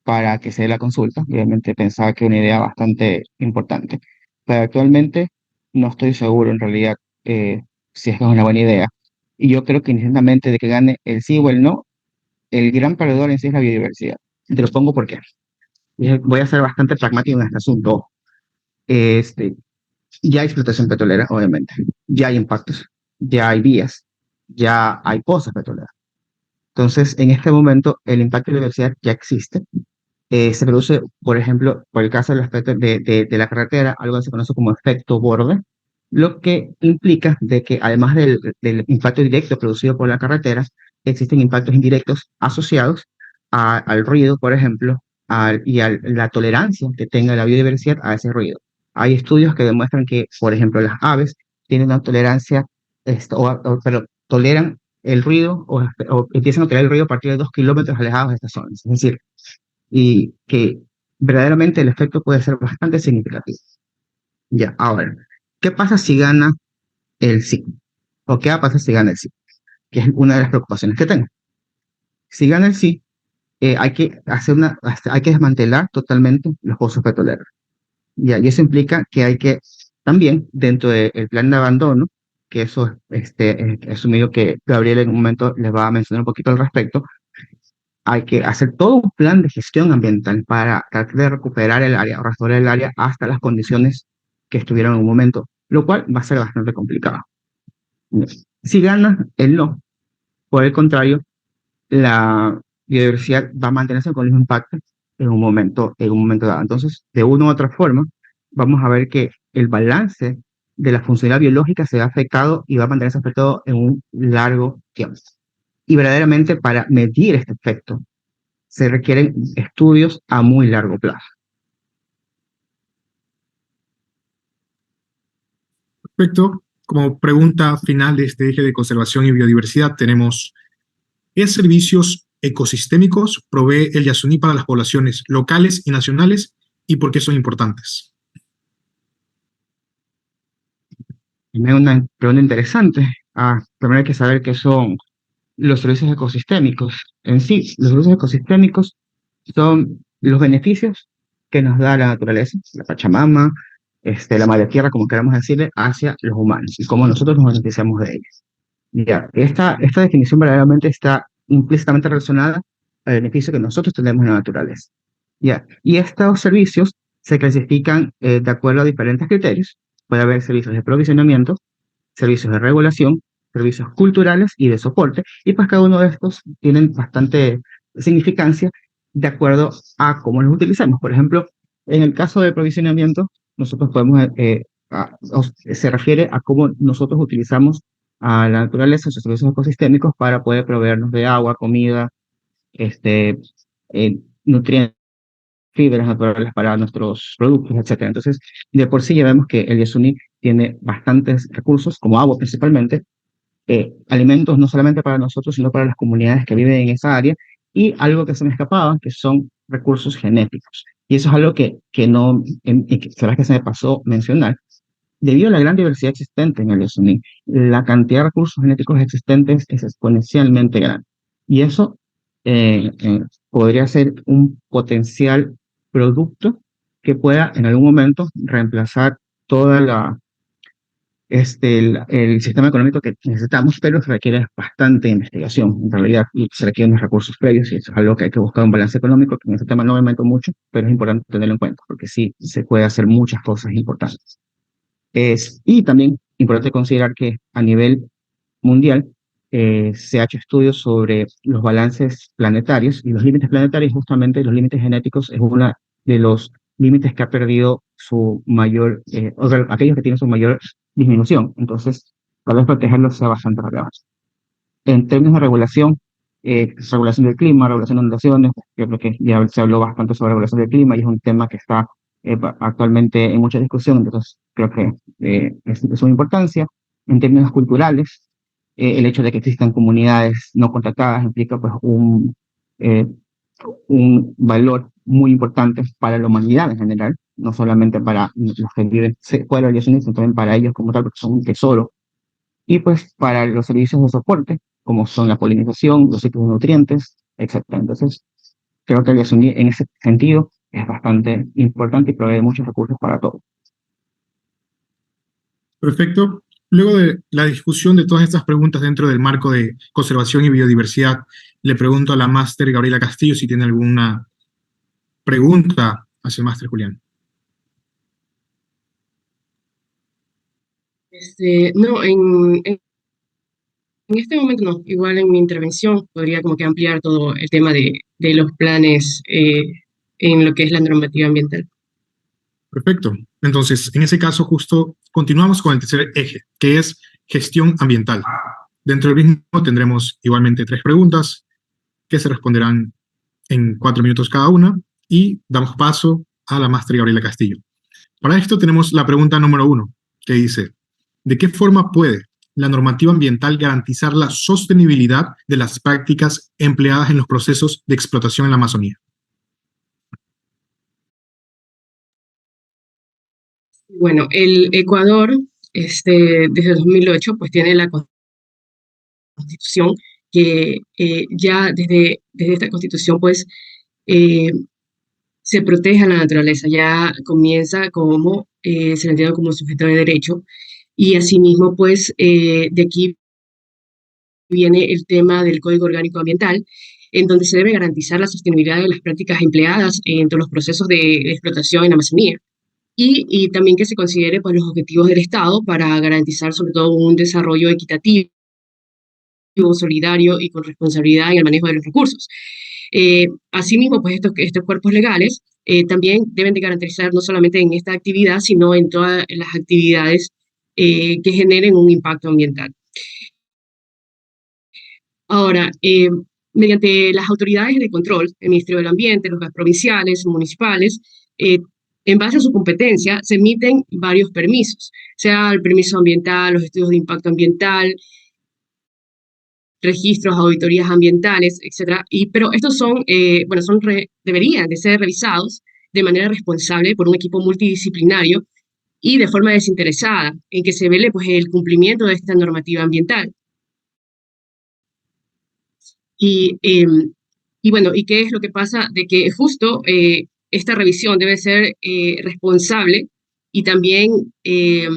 para que se dé la consulta. Obviamente pensaba que era una idea bastante importante, pero actualmente no estoy seguro en realidad si es que es una buena idea. Y yo creo que independientemente de que gane el sí o el no, el gran perdedor en sí es la biodiversidad. Y te lo pongo por qué. Voy a ser bastante pragmático en este asunto. Este, ya hay explotación petrolera, obviamente. Ya hay impactos. Ya hay vías. Ya hay pozas petroleras. Entonces, en este momento, el impacto de la biodiversidad ya existe. Se produce, por ejemplo, por el caso del aspecto de la carretera, algo que se conoce como efecto borde, lo que implica de que además del impacto directo producido por la carretera, existen impactos indirectos asociados al ruido, por ejemplo, y a la tolerancia que tenga la biodiversidad a ese ruido. Hay estudios que demuestran que, por ejemplo, las aves tienen una tolerancia, pero toleran el ruido o empiezan a tolerar el ruido a partir de 2 kilómetros alejados de estas zonas. Es decir, y que verdaderamente el efecto puede ser bastante significativo. Ya, ahora, ¿qué pasa si gana el sí? ¿O qué va a pasar si gana el sí? Que es una de las preocupaciones que tengo. Si gana el sí, hay que desmantelar totalmente los pozos petroleros. Ya, y eso implica que hay que también, dentro del plan de abandono, que eso he asumido que Gabriel en un momento les va a mencionar un poquito al respecto, hay que hacer todo un plan de gestión ambiental para tratar de recuperar el área o restaurar el área hasta las condiciones que estuvieron en un momento, lo cual va a ser bastante complicado. Si gana el no, por el contrario, la biodiversidad va a mantenerse con el mismo impacto en un momento dado. Entonces, de una u otra forma, vamos a ver que el balance de la funcionalidad biológica se ve afectado y va a mantenerse afectado en un largo tiempo. Y verdaderamente para medir este efecto se requieren estudios a muy largo plazo. Perfecto. Como pregunta final de este eje de conservación y biodiversidad, tenemos: ¿qué servicios ecosistémicos provee el Yasuní para las poblaciones locales y nacionales y por qué son importantes? Es una pregunta interesante. Primero hay que saber qué son los servicios ecosistémicos. En sí, los servicios ecosistémicos son los beneficios que nos da la naturaleza, la Pachamama, la madre tierra, como queramos decirle, hacia los humanos y cómo nosotros nos beneficiamos de ellos. Ya, esta definición verdaderamente está implícitamente relacionada al beneficio que nosotros tenemos en la naturaleza. Ya, y estos servicios se clasifican de acuerdo a diferentes criterios. Puede haber servicios de provisionamiento, servicios de regulación, servicios culturales y de soporte, y pues cada uno de estos tienen bastante significancia de acuerdo a cómo los utilizamos. Por ejemplo, en el caso de provisionamiento, nosotros podemos, se refiere a cómo nosotros utilizamos a la naturaleza, sus servicios ecosistémicos para poder proveernos de agua, comida, nutrientes, fibras naturales para nuestros productos, etcétera. Entonces, de por sí ya vemos que el Yasuní tiene bastantes recursos, como agua principalmente, alimentos no solamente para nosotros, sino para las comunidades que viven en esa área, y algo que se me escapaba, que son recursos genéticos. Y eso es algo que no, será que se me pasó mencionar. Debido a la gran diversidad existente en el Yasuní, la cantidad de recursos genéticos existentes es exponencialmente grande. Y eso podría ser un potencial producto que pueda en algún momento reemplazar toda el sistema económico que necesitamos, pero se requiere bastante investigación en realidad y se requieren unos recursos previos y eso es algo que hay que buscar un balance económico, que en ese tema no me meto mucho, pero es importante tenerlo en cuenta porque sí se puede hacer muchas cosas importantes. Y también importante considerar que a nivel mundial se ha hecho estudios sobre los balances planetarios y los límites planetarios, justamente los límites genéticos es uno de los límites que ha perdido su mayor, o sea, aquellos que tienen su mayor disminución. Entonces, tal vez protegerlos sea bastante relevante. En términos de regulación, regulación del clima, regulación de inundaciones, yo creo que ya se habló bastante sobre regulación del clima y es un tema que está actualmente en mucha discusión, entonces creo que es de suma importancia. En términos culturales, el hecho de que existan comunidades no contactadas implica pues un valor muy importante para la humanidad en general, no solamente para los que viven fuera del Yasuní, sino también para ellos como tal, porque son un tesoro. Y pues para los servicios de soporte, como son la polinización, los ciclos de nutrientes, etcétera. Entonces, creo que el Yasuní en ese sentido es bastante importante y provee muchos recursos para todos. Perfecto. Luego de la discusión de todas estas preguntas dentro del marco de conservación y biodiversidad, le pregunto a la máster Gabriela Castillo si tiene alguna pregunta hacia el máster Julián. No, en este momento no. Igual en mi intervención podría como que ampliar todo el tema de los planes en lo que es la normativa ambiental. Perfecto. Entonces, en ese caso, justo continuamos con el tercer eje, que es gestión ambiental. Dentro del mismo tendremos igualmente 3 preguntas que se responderán en 4 minutos cada una y damos paso a la máster Gabriela Castillo. Para esto tenemos la pregunta número 1, que dice: ¿de qué forma puede la normativa ambiental garantizar la sostenibilidad de las prácticas empleadas en los procesos de explotación en la Amazonía? Bueno, el Ecuador, desde 2008, pues tiene la Constitución que ya desde esta Constitución, pues, se protege a la naturaleza, ya comienza como, se le entiende como sujeto de derecho, y asimismo, pues, de aquí viene el tema del Código Orgánico Ambiental, en donde se debe garantizar la sostenibilidad de las prácticas empleadas en todos los procesos de explotación en Amazonía. Y también que se considere pues, los objetivos del Estado para garantizar sobre todo un desarrollo equitativo, solidario y con responsabilidad en el manejo de los recursos. Asimismo, pues estos cuerpos legales también deben de garantizar no solamente en esta actividad, sino en todas las actividades que generen un impacto ambiental. Ahora, mediante las autoridades de control, el Ministerio del Ambiente, los provinciales, municipales, en base a su competencia, se emiten varios permisos, sea el permiso ambiental, los estudios de impacto ambiental, registros, auditorías ambientales, etcétera. Pero estos son, deberían de ser revisados de manera responsable por un equipo multidisciplinario y de forma desinteresada, en que se vele pues, el cumplimiento de esta normativa ambiental. Y bueno, ¿y qué es lo que pasa? De que justo esta revisión debe ser responsable y también que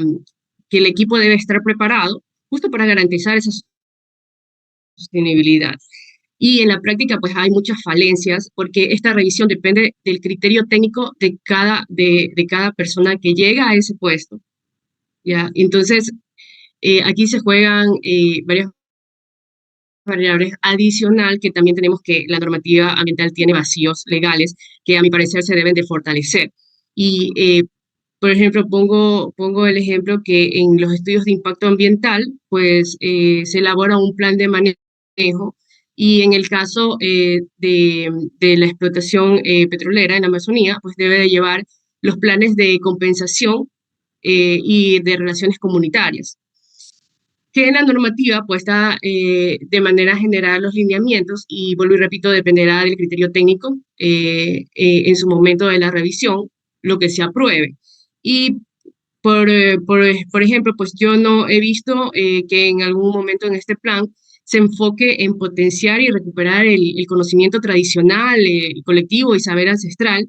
el equipo debe estar preparado justo para garantizar esa sostenibilidad. Y en la práctica, pues hay muchas falencias porque esta revisión depende del criterio técnico de cada persona que llega a ese puesto, ¿ya? Entonces, aquí se juegan varias variables adicional que también tenemos que la normativa ambiental tiene vacíos legales que a mi parecer se deben de fortalecer. Y, por ejemplo, pongo el ejemplo que en los estudios de impacto ambiental, pues se elabora un plan de manejo y en el caso de la explotación petrolera en la Amazonía, pues debe de llevar los planes de compensación y de relaciones comunitarias que en la normativa pues está de manera general los lineamientos y vuelvo y repito, dependerá del criterio técnico en su momento de la revisión, lo que se apruebe. Y por ejemplo, pues yo no he visto que en algún momento en este plan se enfoque en potenciar y recuperar el conocimiento tradicional, colectivo y saber ancestral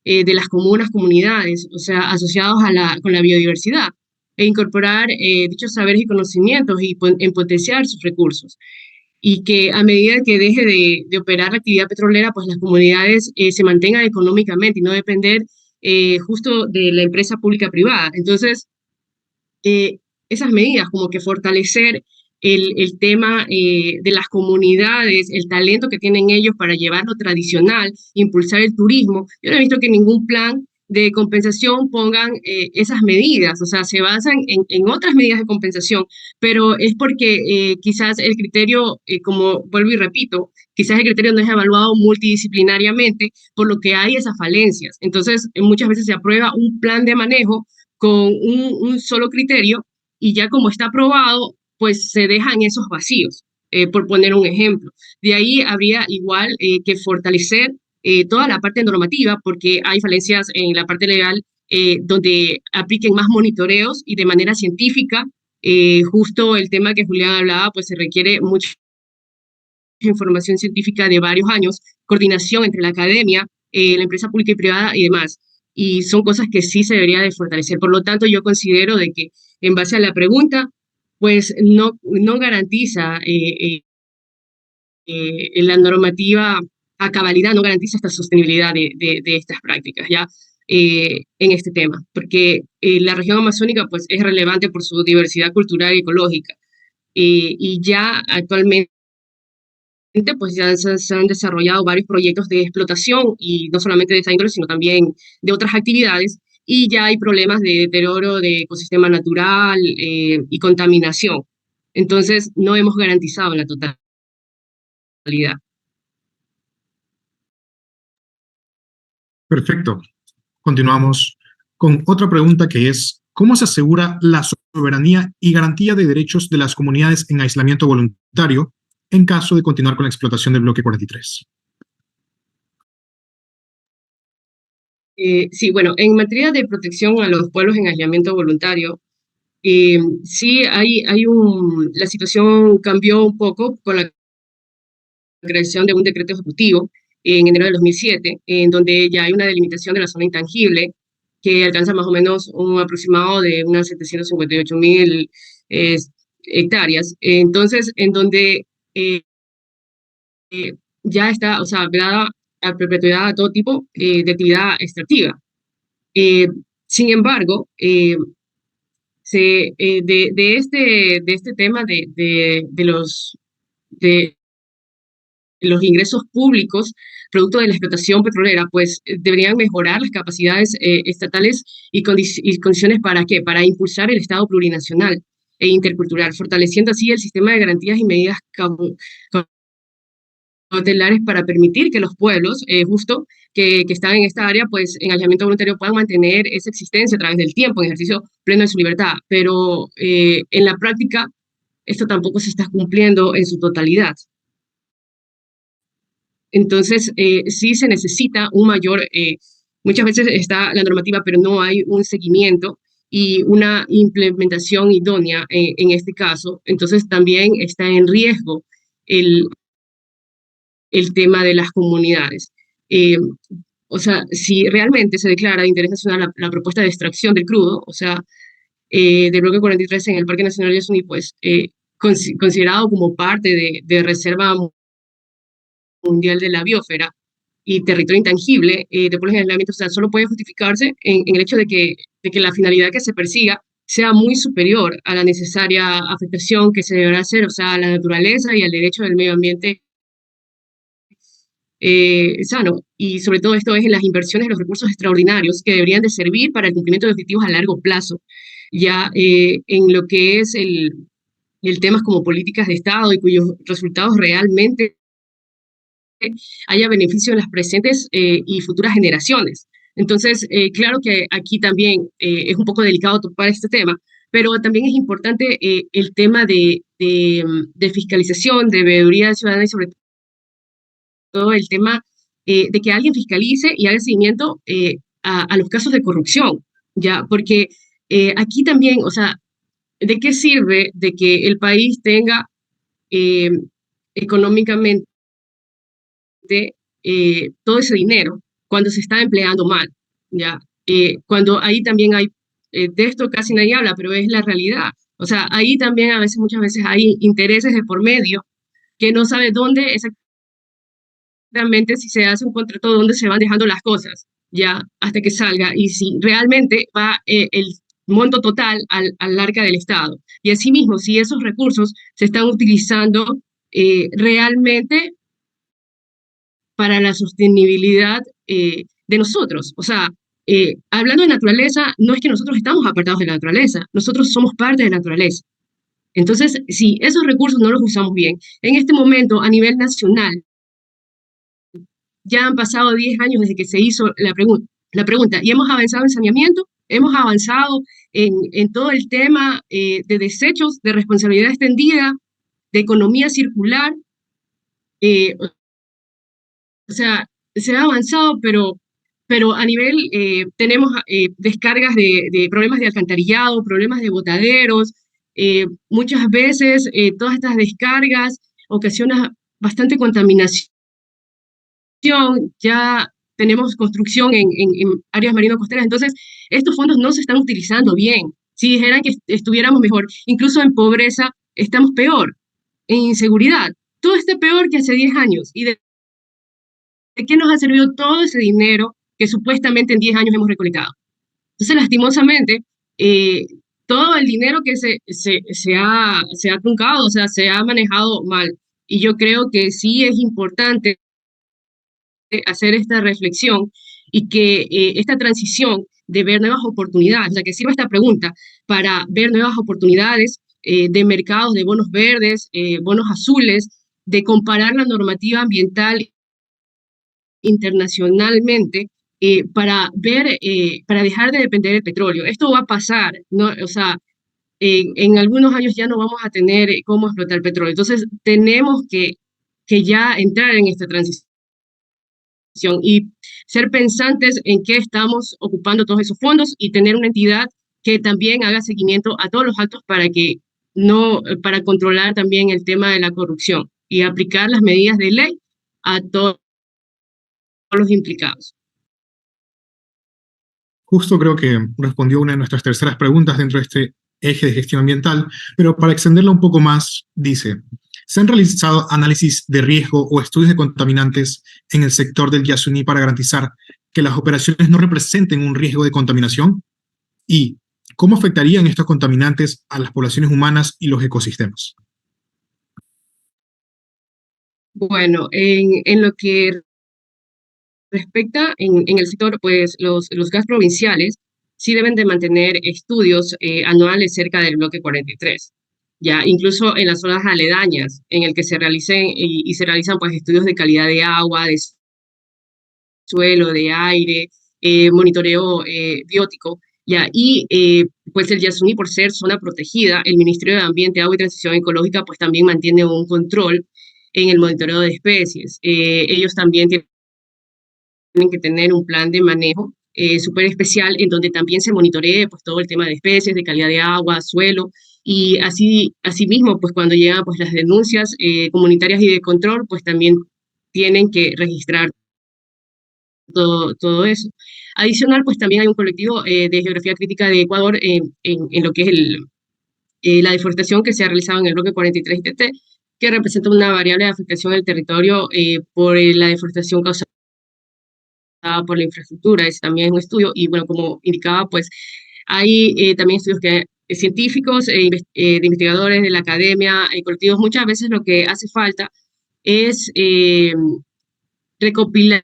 de las comunidades, o sea, asociados con la biodiversidad e incorporar dichos saberes y conocimientos y en potenciar sus recursos. Y que a medida que deje de operar la actividad petrolera, pues las comunidades se mantengan económicamente y no depender justo de la empresa pública privada. Entonces, esas medidas como que fortalecer el tema de las comunidades, el talento que tienen ellos para llevar lo tradicional, impulsar el turismo. Yo no he visto que ningún plan de compensación pongan esas medidas, o sea, se basan en otras medidas de compensación, pero es porque quizás el criterio, como vuelvo y repito, quizás el criterio no es evaluado multidisciplinariamente, por lo que hay esas falencias. Entonces, muchas veces se aprueba un plan de manejo con un solo criterio y ya como está aprobado, pues se dejan esos vacíos, por poner un ejemplo. De ahí habría igual que fortalecer toda la parte normativa, porque hay falencias en la parte legal donde apliquen más monitoreos y de manera científica. Justo el tema que Julián hablaba, pues se requiere mucha información científica de varios años, coordinación entre la academia, la empresa pública y privada y demás. Y son cosas que sí se debería de fortalecer. Por lo tanto, yo considero de que en base a la pregunta, pues no garantiza la normativa a cabalidad, no garantiza esta sostenibilidad de estas prácticas, ¿ya? En este tema, porque la región amazónica pues es relevante por su diversidad cultural y ecológica y ya actualmente pues ya se han desarrollado varios proyectos de explotación y no solamente de esta índole, sino también de otras actividades y ya hay problemas de deterioro de ecosistema natural y contaminación. Entonces, no hemos garantizado la totalidad. Perfecto. Continuamos con otra pregunta que es, ¿cómo se asegura la soberanía y garantía de derechos de las comunidades en aislamiento voluntario en caso de continuar con la explotación del bloque 43? Sí, bueno, en materia de protección a los pueblos en aislamiento voluntario, sí la situación cambió un poco con la creación de un decreto ejecutivo en enero de 2007, en donde ya hay una delimitación de la zona intangible que alcanza más o menos un aproximado de unas 758.000 hectáreas. Entonces, en donde ya está, o sea, hablada a perpetuidad a todo tipo de actividad extractiva. Sin embargo, de este tema de los ingresos públicos producto de la explotación petrolera, pues deberían mejorar las capacidades estatales y condiciones ¿para qué? Para impulsar el Estado plurinacional e intercultural, fortaleciendo así el sistema de garantías y medidas cautelares para permitir que los pueblos justo que están en esta área, pues en aislamiento voluntario puedan mantener esa existencia a través del tiempo, en ejercicio pleno de su libertad. Pero en la práctica esto tampoco se está cumpliendo en su totalidad. Entonces, sí se necesita un mayor, muchas veces está la normativa, pero no hay un seguimiento y una implementación idónea en este caso. Entonces, también está en riesgo el tema de las comunidades. O sea, si realmente se declara de interés nacional la propuesta de extracción del crudo, o sea, del bloque 43 en el Parque Nacional Yasuní, pues considerado como parte de Reserva Mundial de la Biosfera y territorio intangible de pueblos en aislamiento, o sea, solo puede justificarse en el hecho de que la finalidad que se persiga sea muy superior a la necesaria afectación que se deberá hacer, o sea, a la naturaleza y al derecho del medio ambiente sano. Y sobre todo esto es en las inversiones de los recursos extraordinarios que deberían de servir para el cumplimiento de objetivos a largo plazo, ya en lo que es el temas como políticas de Estado y cuyos resultados realmente haya beneficio en las presentes y futuras generaciones. Entonces, claro que aquí también es un poco delicado topar este tema, pero también es importante el tema de fiscalización, de veeduría ciudadana y sobre todo el tema de que alguien fiscalice y haga seguimiento a los casos de corrupción, ¿ya? Porque aquí también, o sea, ¿de qué sirve de que el país tenga económicamente todo ese dinero cuando se está empleando mal, ¿ya? Cuando ahí también hay, de esto casi nadie habla, pero es la realidad. O sea, ahí también muchas veces hay intereses de por medio que no sabe dónde exactamente, si se hace un contrato, dónde se van dejando las cosas, ya, hasta que salga, y si realmente va el monto total al arca del Estado. Y asimismo, si esos recursos se están utilizando realmente para la sostenibilidad de nosotros. O sea, hablando de naturaleza, no es que nosotros estamos apartados de la naturaleza, nosotros somos parte de la naturaleza. Entonces, si esos recursos no los usamos bien, en este momento a nivel nacional, ya han pasado 10 años desde que se hizo la pregunta y hemos avanzado en saneamiento, hemos avanzado en todo el tema de desechos, de responsabilidad extendida, de economía circular, o sea, se ha avanzado, pero a nivel, tenemos descargas de problemas de alcantarillado, problemas de botaderos, muchas veces todas estas descargas ocasionan bastante contaminación, ya tenemos construcción en áreas marino-costeras, entonces estos fondos no se están utilizando bien. Si dijeran que estuviéramos mejor, incluso en pobreza estamos peor, en inseguridad, todo está peor que hace 10 años, y ¿de qué nos ha servido todo ese dinero que supuestamente en 10 años hemos recolectado? Entonces, lastimosamente, todo el dinero que se ha truncado, o sea, se ha manejado mal. Y yo creo que sí es importante hacer esta reflexión y que esta transición de ver nuevas oportunidades, o sea, que sirva esta pregunta para ver nuevas oportunidades de mercados de bonos verdes, bonos azules, de comparar la normativa ambiental internacionalmente para ver, para dejar de depender del petróleo. Esto va a pasar, ¿no? O sea, en algunos años ya no vamos a tener cómo explotar el petróleo. Entonces, tenemos que ya entrar en esta transición y ser pensantes en qué estamos ocupando todos esos fondos y tener una entidad que también haga seguimiento a todos los actos para que no, para controlar también el tema de la corrupción y aplicar las medidas de ley a todos los implicados. Justo creo que respondió una de nuestras terceras preguntas dentro de este eje de gestión ambiental, pero para extenderla un poco más, dice, ¿se han realizado análisis de riesgo o estudios de contaminantes en el sector del Yasuní para garantizar que las operaciones no representen un riesgo de contaminación? ¿Y cómo afectarían estos contaminantes a las poblaciones humanas y los ecosistemas? Bueno, en lo que respecta en el sector, pues los GAS provinciales sí deben de mantener estudios anuales cerca del bloque 43. Ya, incluso en las zonas aledañas, en el que se realicen y se realizan pues estudios de calidad de agua, de suelo, de aire, monitoreo biótico, ya, y pues el Yasuní, por ser zona protegida, el Ministerio de Ambiente, Agua y Transición Ecológica, pues también mantiene un control en el monitoreo de especies. Ellos también tienen que tener un plan de manejo súper especial en donde también se monitoree pues todo el tema de especies, de calidad de agua, suelo, y asimismo, pues cuando llegan pues las denuncias comunitarias y de control, pues también tienen que registrar todo eso. Adicional, pues también hay un colectivo de geografía crítica de Ecuador en lo que es la deforestación que se ha realizado en el bloque 43 ITT, que representa una variable de afectación del territorio por la deforestación causada por la infraestructura. Ese también es un estudio y bueno, como indicaba, pues hay también estudios científicos de investigadores de la academia, colectivos. Muchas veces lo que hace falta es recopilar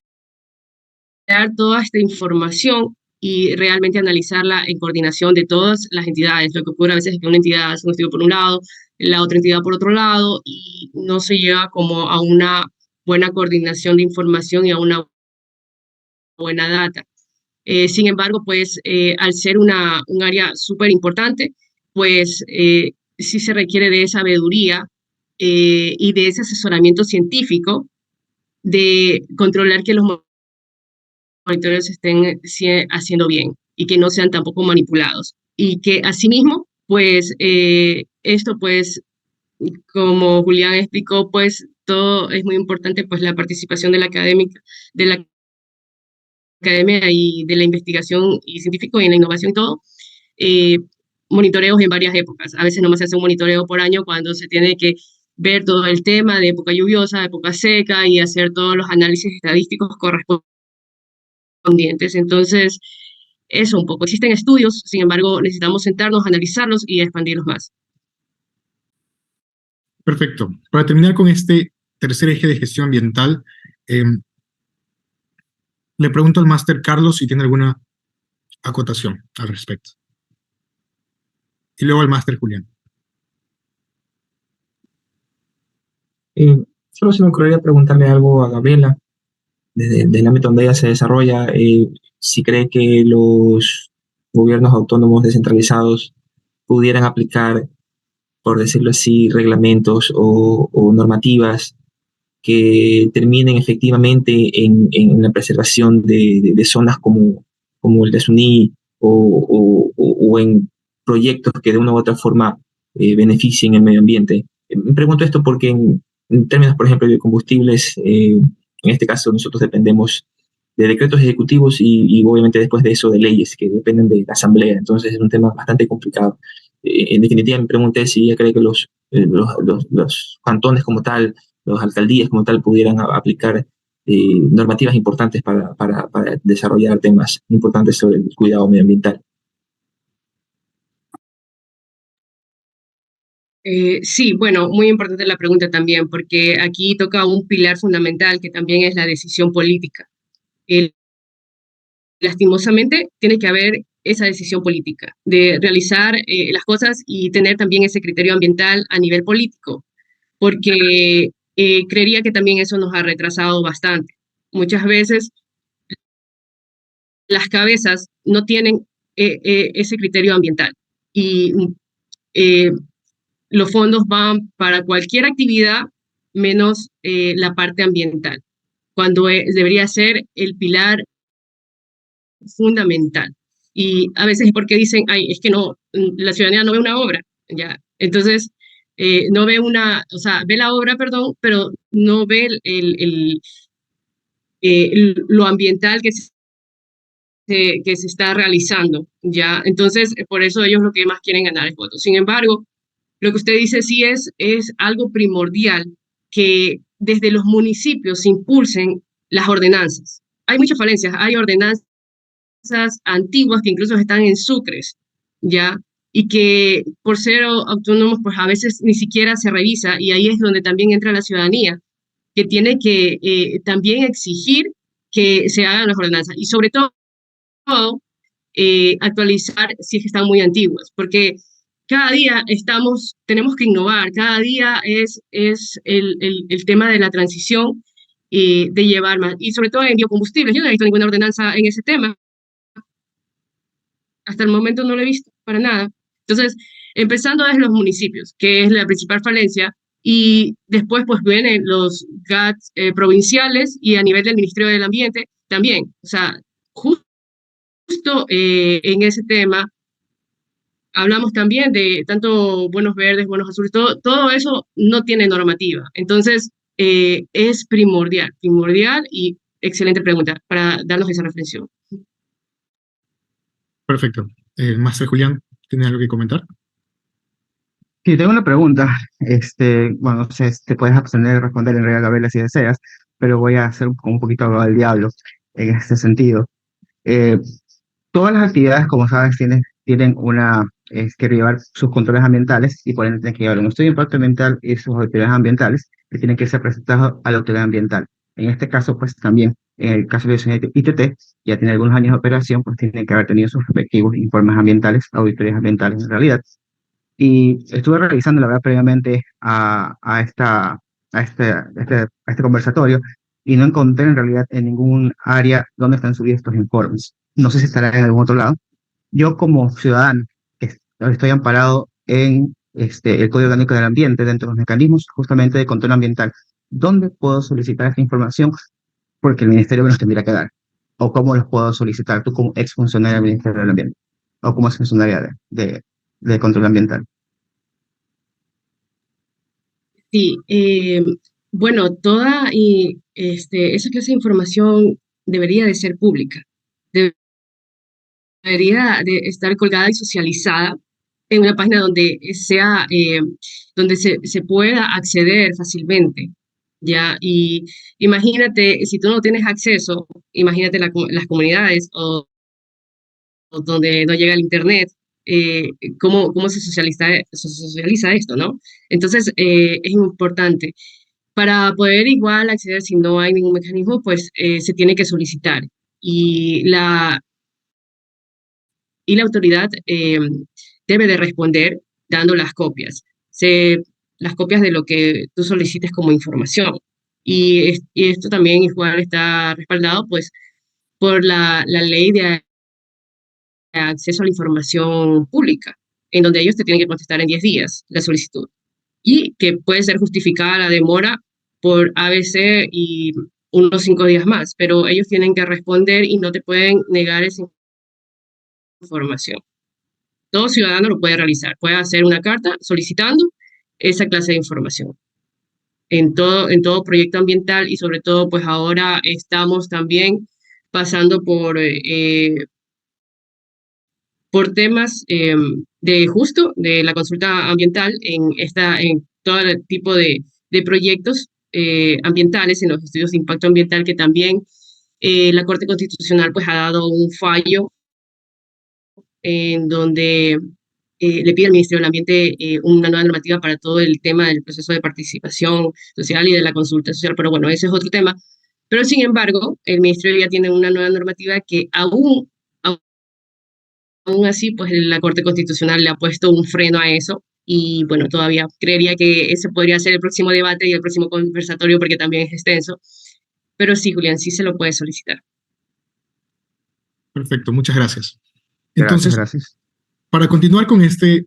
toda esta información y realmente analizarla en coordinación de todas las entidades. Lo que ocurre a veces es que una entidad hace un estudio por un lado, la otra entidad por otro lado, y no se llega como a una buena coordinación de información y a una buena data. Sin embargo, pues al ser un área súper importante, pues sí se requiere de sabiduría y de ese asesoramiento científico de controlar que los monitores se estén haciendo bien y que no sean tampoco manipulados. Y que asimismo, pues esto pues, como Julián explicó, pues todo es muy importante, pues la participación de la academia y de la investigación y científico y en la innovación y todo, eh, monitoreos en varias épocas. A veces nomás se hace un monitoreo por año cuando se tiene que ver todo el tema de época lluviosa, época seca y hacer todos los análisis estadísticos correspondientes. Entonces, eso un poco. Existen estudios, sin embargo, necesitamos sentarnos, analizarlos y expandirlos más. Perfecto. Para terminar con este tercer eje de gestión ambiental, le pregunto al máster Carlos si tiene alguna acotación al respecto. Y luego al máster Julián. Solo se me ocurriría preguntarle algo a Gabriela, desde el ámbito donde ella se desarrolla, si cree que los gobiernos autónomos descentralizados pudieran aplicar, por decirlo así, reglamentos o normativas que terminen efectivamente en la preservación de zonas como el de Suní o en proyectos que de una u otra forma beneficien el medio ambiente. Me pregunto esto porque en términos, por ejemplo, de combustibles, en este caso nosotros dependemos de decretos ejecutivos y obviamente después de eso de leyes que dependen de la asamblea. Entonces es un tema bastante complicado. En definitiva, me pregunté si ella cree que los cantones como tal, las alcaldías como tal, pudieran aplicar normativas importantes para desarrollar temas importantes sobre el cuidado medioambiental. Sí, bueno, muy importante la pregunta también, porque aquí toca un pilar fundamental que también es la decisión política. Lastimosamente, tiene que haber esa decisión política de realizar las cosas y tener también ese criterio ambiental a nivel político, porque creería que también eso nos ha retrasado bastante. Muchas veces las cabezas no tienen ese criterio ambiental y eh, los fondos van para cualquier actividad menos la parte ambiental, cuando debería ser el pilar fundamental. Y a veces es porque dicen, ay, es que no, la ciudadanía no ve una obra, ¿ya? Entonces, no ve o sea, ve la obra, perdón, pero no ve lo ambiental que se está realizando, ¿ya? Entonces, por eso ellos lo que más quieren ganar es votos. Sin embargo, lo que usted dice sí es algo primordial que desde los municipios se impulsen las ordenanzas. Hay muchas falencias, hay ordenanzas antiguas que incluso están en Sucres, ¿ya? Y que por ser autónomos, pues a veces ni siquiera se revisa, y ahí es donde también entra la ciudadanía, que tiene que también exigir que se hagan las ordenanzas y sobre todo actualizar si es que están muy antiguas, porque cada día tenemos que innovar, cada día es el tema de la transición de llevar más, y sobre todo en biocombustibles. Yo no he visto ninguna ordenanza en ese tema, hasta el momento no lo he visto para nada. Entonces, empezando desde los municipios, que es la principal falencia, y después pues vienen los GATS provinciales y a nivel del Ministerio del Ambiente también. O sea, justo en ese tema hablamos también de tanto bonos verdes, bonos azules, todo eso no tiene normativa. Entonces, es primordial y excelente pregunta para darnos esa reflexión. Perfecto. Máster Julián, ¿tiene algo que comentar? Sí, tengo una pregunta. Bueno, no sé si te puedes abstener de responder en realidad, Gabriela, si deseas, pero voy a hacer un poquito abogado del diablo en este sentido. Todas las actividades, como sabes, tienen que llevar sus controles ambientales y por ende tienen que llevar un estudio de impacto ambiental y sus autoridades ambientales que tienen que ser presentados a la autoridad ambiental. En este caso, pues también, en el caso de ITT, ya tiene algunos años de operación, pues tienen que haber tenido sus respectivos informes ambientales, auditorías ambientales en realidad. Y estuve revisando, la verdad, previamente a este conversatorio y no encontré en realidad en ningún área donde están subidos estos informes. No sé si estará en algún otro lado. Yo como ciudadano estoy amparado en el Código Orgánico del Ambiente dentro de los mecanismos justamente de control ambiental. ¿Dónde puedo solicitar esta información? Porque el Ministerio me los tendría que dar. ¿O cómo los puedo solicitar tú como exfuncionaria del Ministerio del Ambiente? ¿O como exfuncionaria de control ambiental? Sí, bueno, esa clase de información debería de ser pública, debería de estar colgada y socializada en una página donde se pueda acceder fácilmente, ¿ya? Y imagínate, si tú no tienes acceso, imagínate las comunidades o donde no llega el internet, cómo se socializa esto, ¿no? Entonces, es importante. Para poder igual acceder, si no hay ningún mecanismo, pues se tiene que solicitar. Y la autoridad debe de responder dando las copias. Las copias de lo que tú solicites como información. Y esto también igual está respaldado, pues, por la ley de acceso a la información pública, en donde ellos te tienen que contestar en 10 días la solicitud y que puede ser justificada la demora por ABC y unos 5 días más, pero ellos tienen que responder y no te pueden negar esa información. Todo ciudadano lo puede realizar, puede hacer una carta solicitando esa clase de información en todo proyecto ambiental y sobre todo pues ahora estamos también pasando por temas de la consulta ambiental en todo el tipo de proyectos ambientales, en los estudios de impacto ambiental, que también la Corte Constitucional pues ha dado un fallo en donde le pide al Ministerio del Ambiente una nueva normativa para todo el tema del proceso de participación social y de la consulta social, pero bueno, ese es otro tema. Pero sin embargo, el Ministerio ya tiene una nueva normativa que aún así, pues la Corte Constitucional le ha puesto un freno a eso y bueno, todavía creería que ese podría ser el próximo debate y el próximo conversatorio porque también es extenso. Pero sí, Julián, sí se lo puede solicitar. Perfecto, muchas gracias. Entonces, Gracias. para continuar con este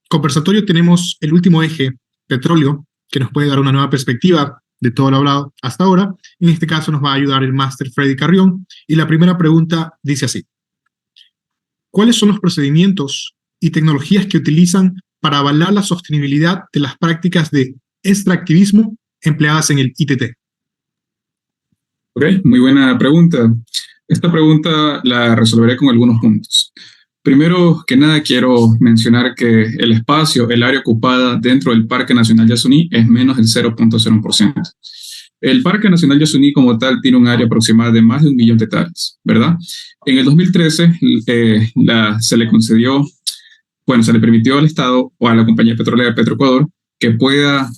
conversatorio tenemos el último eje, petróleo, que nos puede dar una nueva perspectiva de todo lo hablado hasta ahora. En este caso nos va a ayudar el máster Freddy Carrión y la primera pregunta dice así: ¿cuáles son los procedimientos y tecnologías que utilizan para avalar la sostenibilidad de las prácticas de extractivismo empleadas en el ITT? Ok, muy buena pregunta. Esta pregunta la resolveré con algunos puntos. Primero que nada, quiero mencionar que el espacio, el área ocupada dentro del Parque Nacional Yasuní es menos del 0.01%. El Parque Nacional Yasuní como tal tiene un área aproximada de más de 1 millón de hectáreas, ¿verdad? En el 2013 se le concedió, bueno, se le permitió al Estado o a la compañía petrolera Petroecuador que pueda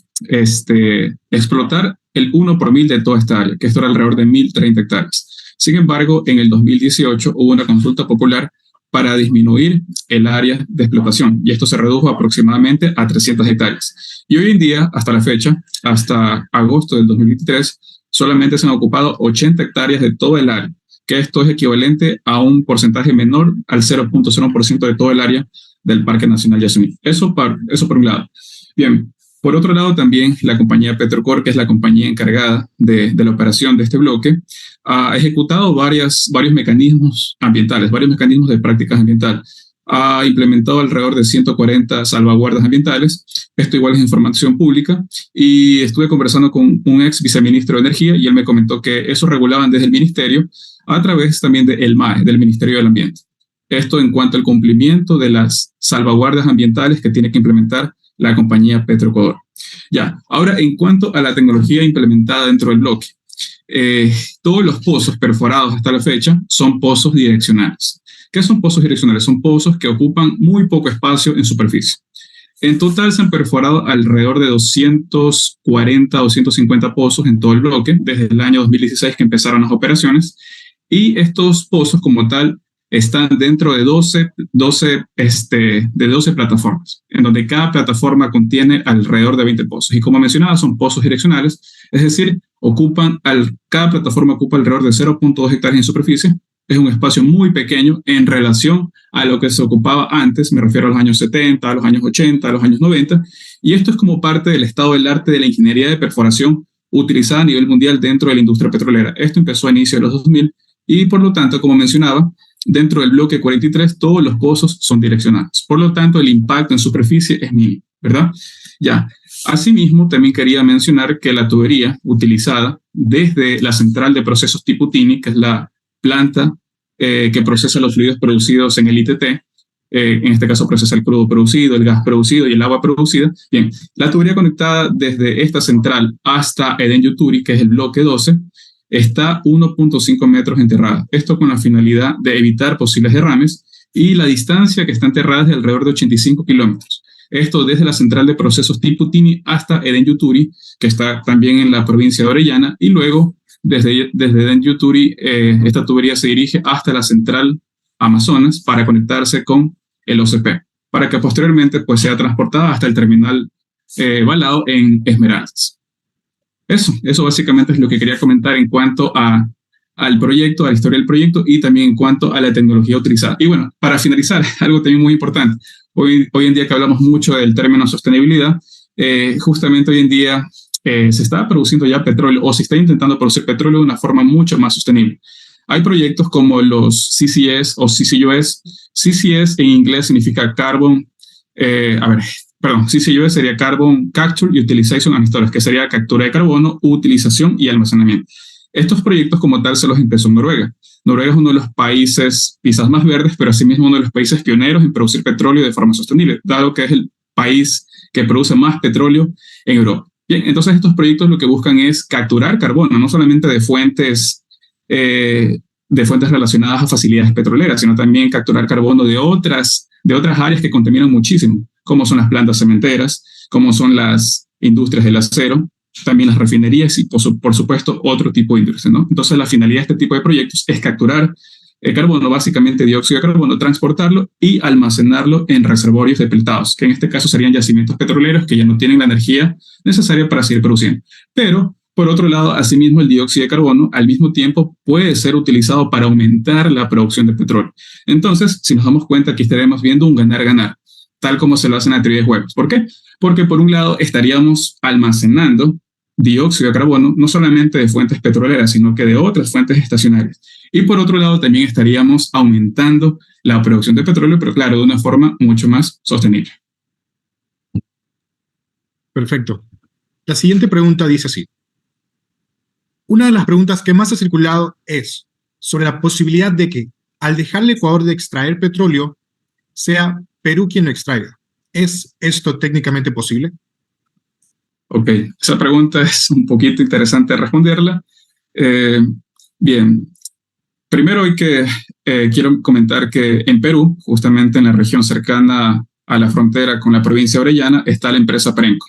explotar el 1 por 1000 de toda esta área, que esto era alrededor de 1030 hectáreas. Sin embargo, en el 2018 hubo una consulta popular para disminuir el área de explotación, y esto se redujo aproximadamente a 300 hectáreas. Y hoy en día, hasta la fecha, hasta agosto del 2023, solamente se han ocupado 80 hectáreas de todo el área, que esto es equivalente a un porcentaje menor al 0.0% de todo el área del Parque Nacional Yasuní. Eso por un lado. Bien, por otro lado también la compañía Petrocor, que es la compañía encargada de la operación de este bloque, ha ejecutado varios mecanismos ambientales, varios mecanismos de prácticas ambientales. Ha implementado alrededor de 140 salvaguardas ambientales. Esto igual es información pública. Y estuve conversando con un ex viceministro de Energía y él me comentó que eso regulaban desde el ministerio a través también del MAE, del Ministerio del Ambiente. Esto en cuanto al cumplimiento de las salvaguardas ambientales que tiene que implementar la compañía Petroecuador. Ya, ahora en cuanto a la tecnología implementada dentro del bloque, todos los pozos perforados hasta la fecha son pozos direccionales. ¿Qué son pozos direccionales? Son pozos que ocupan muy poco espacio en superficie. En total se han perforado alrededor de 240 o 250 pozos en todo el bloque desde el año 2016 que empezaron las operaciones, y estos pozos como tal están dentro de 12 plataformas, en donde cada plataforma contiene alrededor de 20 pozos. Y como mencionaba, son pozos direccionales, es decir, cada plataforma ocupa alrededor de 0.2 hectáreas en superficie. Es un espacio muy pequeño en relación a lo que se ocupaba antes, me refiero a los años 70, a los años 80, a los años 90, y esto es como parte del estado del arte de la ingeniería de perforación utilizada a nivel mundial dentro de la industria petrolera. Esto empezó a inicio de los 2000 y por lo tanto, como mencionaba, dentro del bloque 43 todos los pozos son direccionados. Por lo tanto, el impacto en superficie es mínimo, ¿verdad? Ya. Asimismo, también quería mencionar que la tubería utilizada desde la central de procesos tipo TINI, que es la planta que procesa los fluidos producidos en el ITT, en este caso procesa el crudo producido, el gas producido y el agua producida. Bien, la tubería conectada desde esta central hasta Edén Yuturi, que es el bloque 12, está 1.5 metros enterrada. Esto con la finalidad de evitar posibles derrames, y la distancia que está enterrada es de alrededor de 85 kilómetros. Esto desde la central de procesos tipo TINI hasta Edén Yuturi, que está también en la provincia de Orellana, y luego desde Edén Yuturi esta tubería se dirige hasta la central Amazonas para conectarse con el OCP, para que posteriormente pues, sea transportada hasta el terminal Balao en Esmeraldas. Eso básicamente es lo que quería comentar en cuanto al proyecto, a la historia del proyecto y también en cuanto a la tecnología utilizada. Y bueno, para finalizar, algo también muy importante. Hoy en día que hablamos mucho del término sostenibilidad, justamente hoy en día se está produciendo ya petróleo o se está intentando producir petróleo de una forma mucho más sostenible. Hay proyectos como los CCS o CCUS. CCS en inglés significa CCUS sería Carbon Capture, Utilization and Storage, que sería captura de carbono, utilización y almacenamiento. Estos proyectos como tal se los empezó en Noruega. Noruega es uno de los países quizás más verdes, pero asimismo uno de los países pioneros en producir petróleo de forma sostenible, dado que es el país que produce más petróleo en Europa. Bien, entonces estos proyectos lo que buscan es capturar carbono, no solamente de fuentes relacionadas a facilidades petroleras, sino también capturar carbono de otras áreas que contaminan muchísimo, como son las plantas cementeras, como son las industrias del acero, también las refinerías y, por supuesto, otro tipo de industria, ¿no? Entonces, la finalidad de este tipo de proyectos es capturar el carbono, básicamente dióxido de carbono, transportarlo y almacenarlo en reservorios depletados, que en este caso serían yacimientos petroleros que ya no tienen la energía necesaria para seguir produciendo. Pero, por otro lado, asimismo, el dióxido de carbono al mismo tiempo puede ser utilizado para aumentar la producción de petróleo. Entonces, si nos damos cuenta, aquí estaremos viendo un ganar-ganar, tal como se lo hacen en la teoría de juegos. ¿Por qué? Porque por un lado estaríamos almacenando dióxido de carbono, no solamente de fuentes petroleras, sino que de otras fuentes estacionarias. Y por otro lado también estaríamos aumentando la producción de petróleo, pero claro, de una forma mucho más sostenible. Perfecto. La siguiente pregunta dice así. Una de las preguntas que más ha circulado es sobre la posibilidad de que, al dejar el Ecuador de extraer petróleo, sea Perú quien lo extraiga. ¿Es esto técnicamente posible? Ok, esa pregunta es un poquito interesante responderla. Bien, primero quiero comentar que en Perú, justamente en la región cercana a la frontera con la provincia de Orellana, está la empresa Perenco.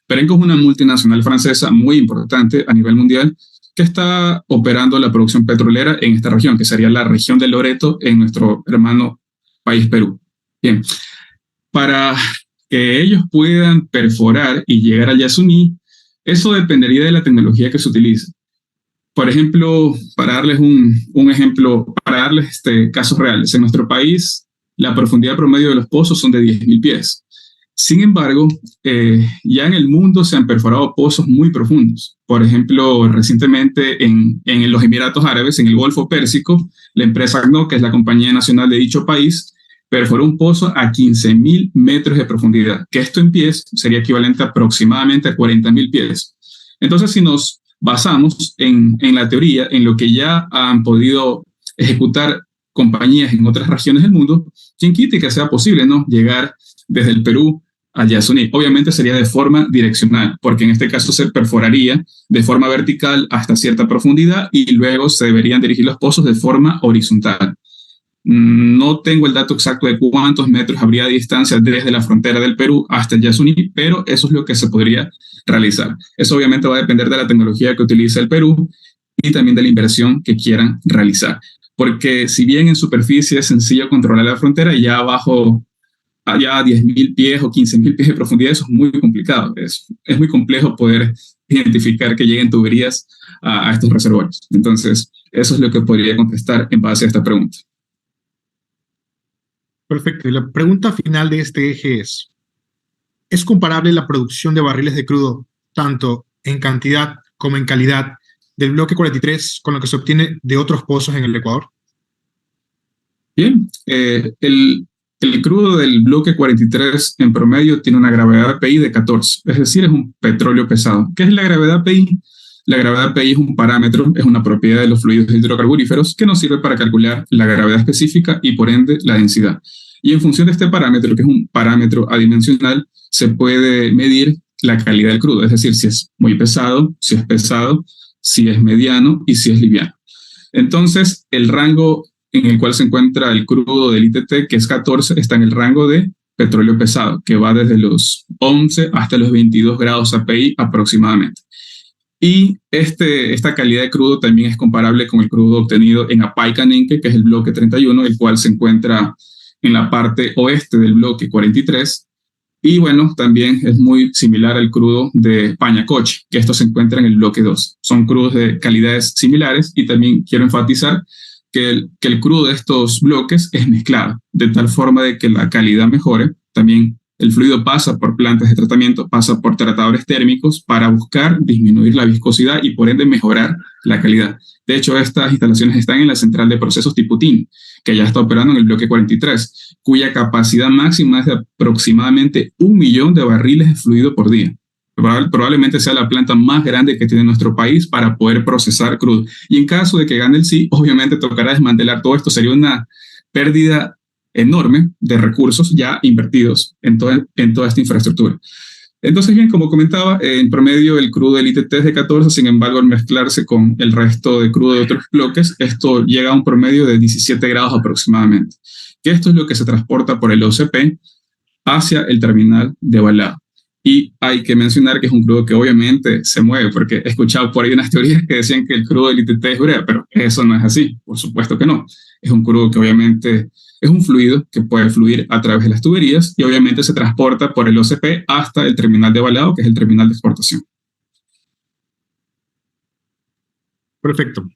Perenco es una multinacional francesa muy importante a nivel mundial que está operando la producción petrolera en esta región, que sería la región de Loreto en nuestro hermano país Perú. Bien, para que ellos puedan perforar y llegar al Yasuní, eso dependería de la tecnología que se utilice. Por ejemplo, para darles un ejemplo, para darles casos reales, en nuestro país la profundidad promedio de los pozos son de 10.000 pies. Sin embargo, ya en el mundo se han perforado pozos muy profundos. Por ejemplo, recientemente en los Emiratos Árabes, en el Golfo Pérsico, la empresa ADNOC, que es la compañía nacional de dicho país, perforó un pozo a 15.000 metros de profundidad, que esto en pies sería equivalente aproximadamente a 40.000 pies. Entonces, si nos basamos en la teoría, en lo que ya han podido ejecutar compañías en otras regiones del mundo, ¿quién quite que sea posible, ¿no?, llegar desde el Perú al Yasuní? Obviamente sería de forma direccional, porque en este caso se perforaría de forma vertical hasta cierta profundidad y luego se deberían dirigir los pozos de forma horizontal. No tengo el dato exacto de cuántos metros habría de distancia desde la frontera del Perú hasta el Yasuní, pero eso es lo que se podría realizar. Eso obviamente va a depender de la tecnología que utilice el Perú y también de la inversión que quieran realizar. Porque si bien en superficie es sencillo controlar la frontera, ya abajo, allá a 10.000 pies o 15.000 pies de profundidad, eso es muy complicado. Es muy complejo poder identificar que lleguen tuberías a estos reservorios. Entonces, eso es lo que podría contestar en base a esta pregunta. Perfecto. Y la pregunta final de este eje ¿es comparable la producción de barriles de crudo, tanto en cantidad como en calidad, del bloque 43 con lo que se obtiene de otros pozos en el Ecuador? Bien, el crudo del bloque 43 en promedio tiene una gravedad API de 14, es decir, es un petróleo pesado. ¿Qué es la gravedad API? La gravedad API es un parámetro, es una propiedad de los fluidos hidrocarburíferos que nos sirve para calcular la gravedad específica y por ende la densidad. Y en función de este parámetro, que es un parámetro adimensional, se puede medir la calidad del crudo, es decir, si es muy pesado, si es mediano y si es liviano. Entonces, el rango en el cual se encuentra el crudo del ITT, que es 14, está en el rango de petróleo pesado, que va desde los 11 hasta los 22 grados API aproximadamente. Y esta calidad de crudo también es comparable con el crudo obtenido en Apaicanenque, que es el bloque 31, el cual se encuentra en la parte oeste del bloque 43. Y bueno, también es muy similar al crudo de Pañacoche, que esto se encuentra en el bloque 2. Son crudos de calidades similares y también quiero enfatizar que el crudo de estos bloques es mezclado, de tal forma de que la calidad mejore. También el fluido pasa por plantas de tratamiento, pasa por tratadores térmicos para buscar disminuir la viscosidad y por ende mejorar la calidad. De hecho, estas instalaciones están en la central de procesos Tiputín, que ya está operando en el bloque 43, cuya capacidad máxima es de aproximadamente 1 millón de barriles de fluido por día. Probablemente sea la planta más grande que tiene nuestro país para poder procesar crudo. Y en caso de que gane el sí, obviamente tocará desmantelar todo esto. Sería una pérdida enorme de recursos ya invertidos en toda esta infraestructura. Entonces, bien, como comentaba, en promedio el crudo del ITT es de 14, sin embargo, al mezclarse con el resto de crudo de otros bloques, esto llega a un promedio de 17 grados aproximadamente, que esto es lo que se transporta por el OCP hacia el terminal de balado. Y hay que mencionar que es un crudo que obviamente se mueve, porque he escuchado por ahí unas teorías que decían que el crudo del ITT es urea, pero eso no es así, por supuesto que no. Es un crudo que obviamente es un fluido que puede fluir a través de las tuberías y obviamente se transporta por el OCP hasta el terminal de balado, que es el terminal de exportación. Perfecto.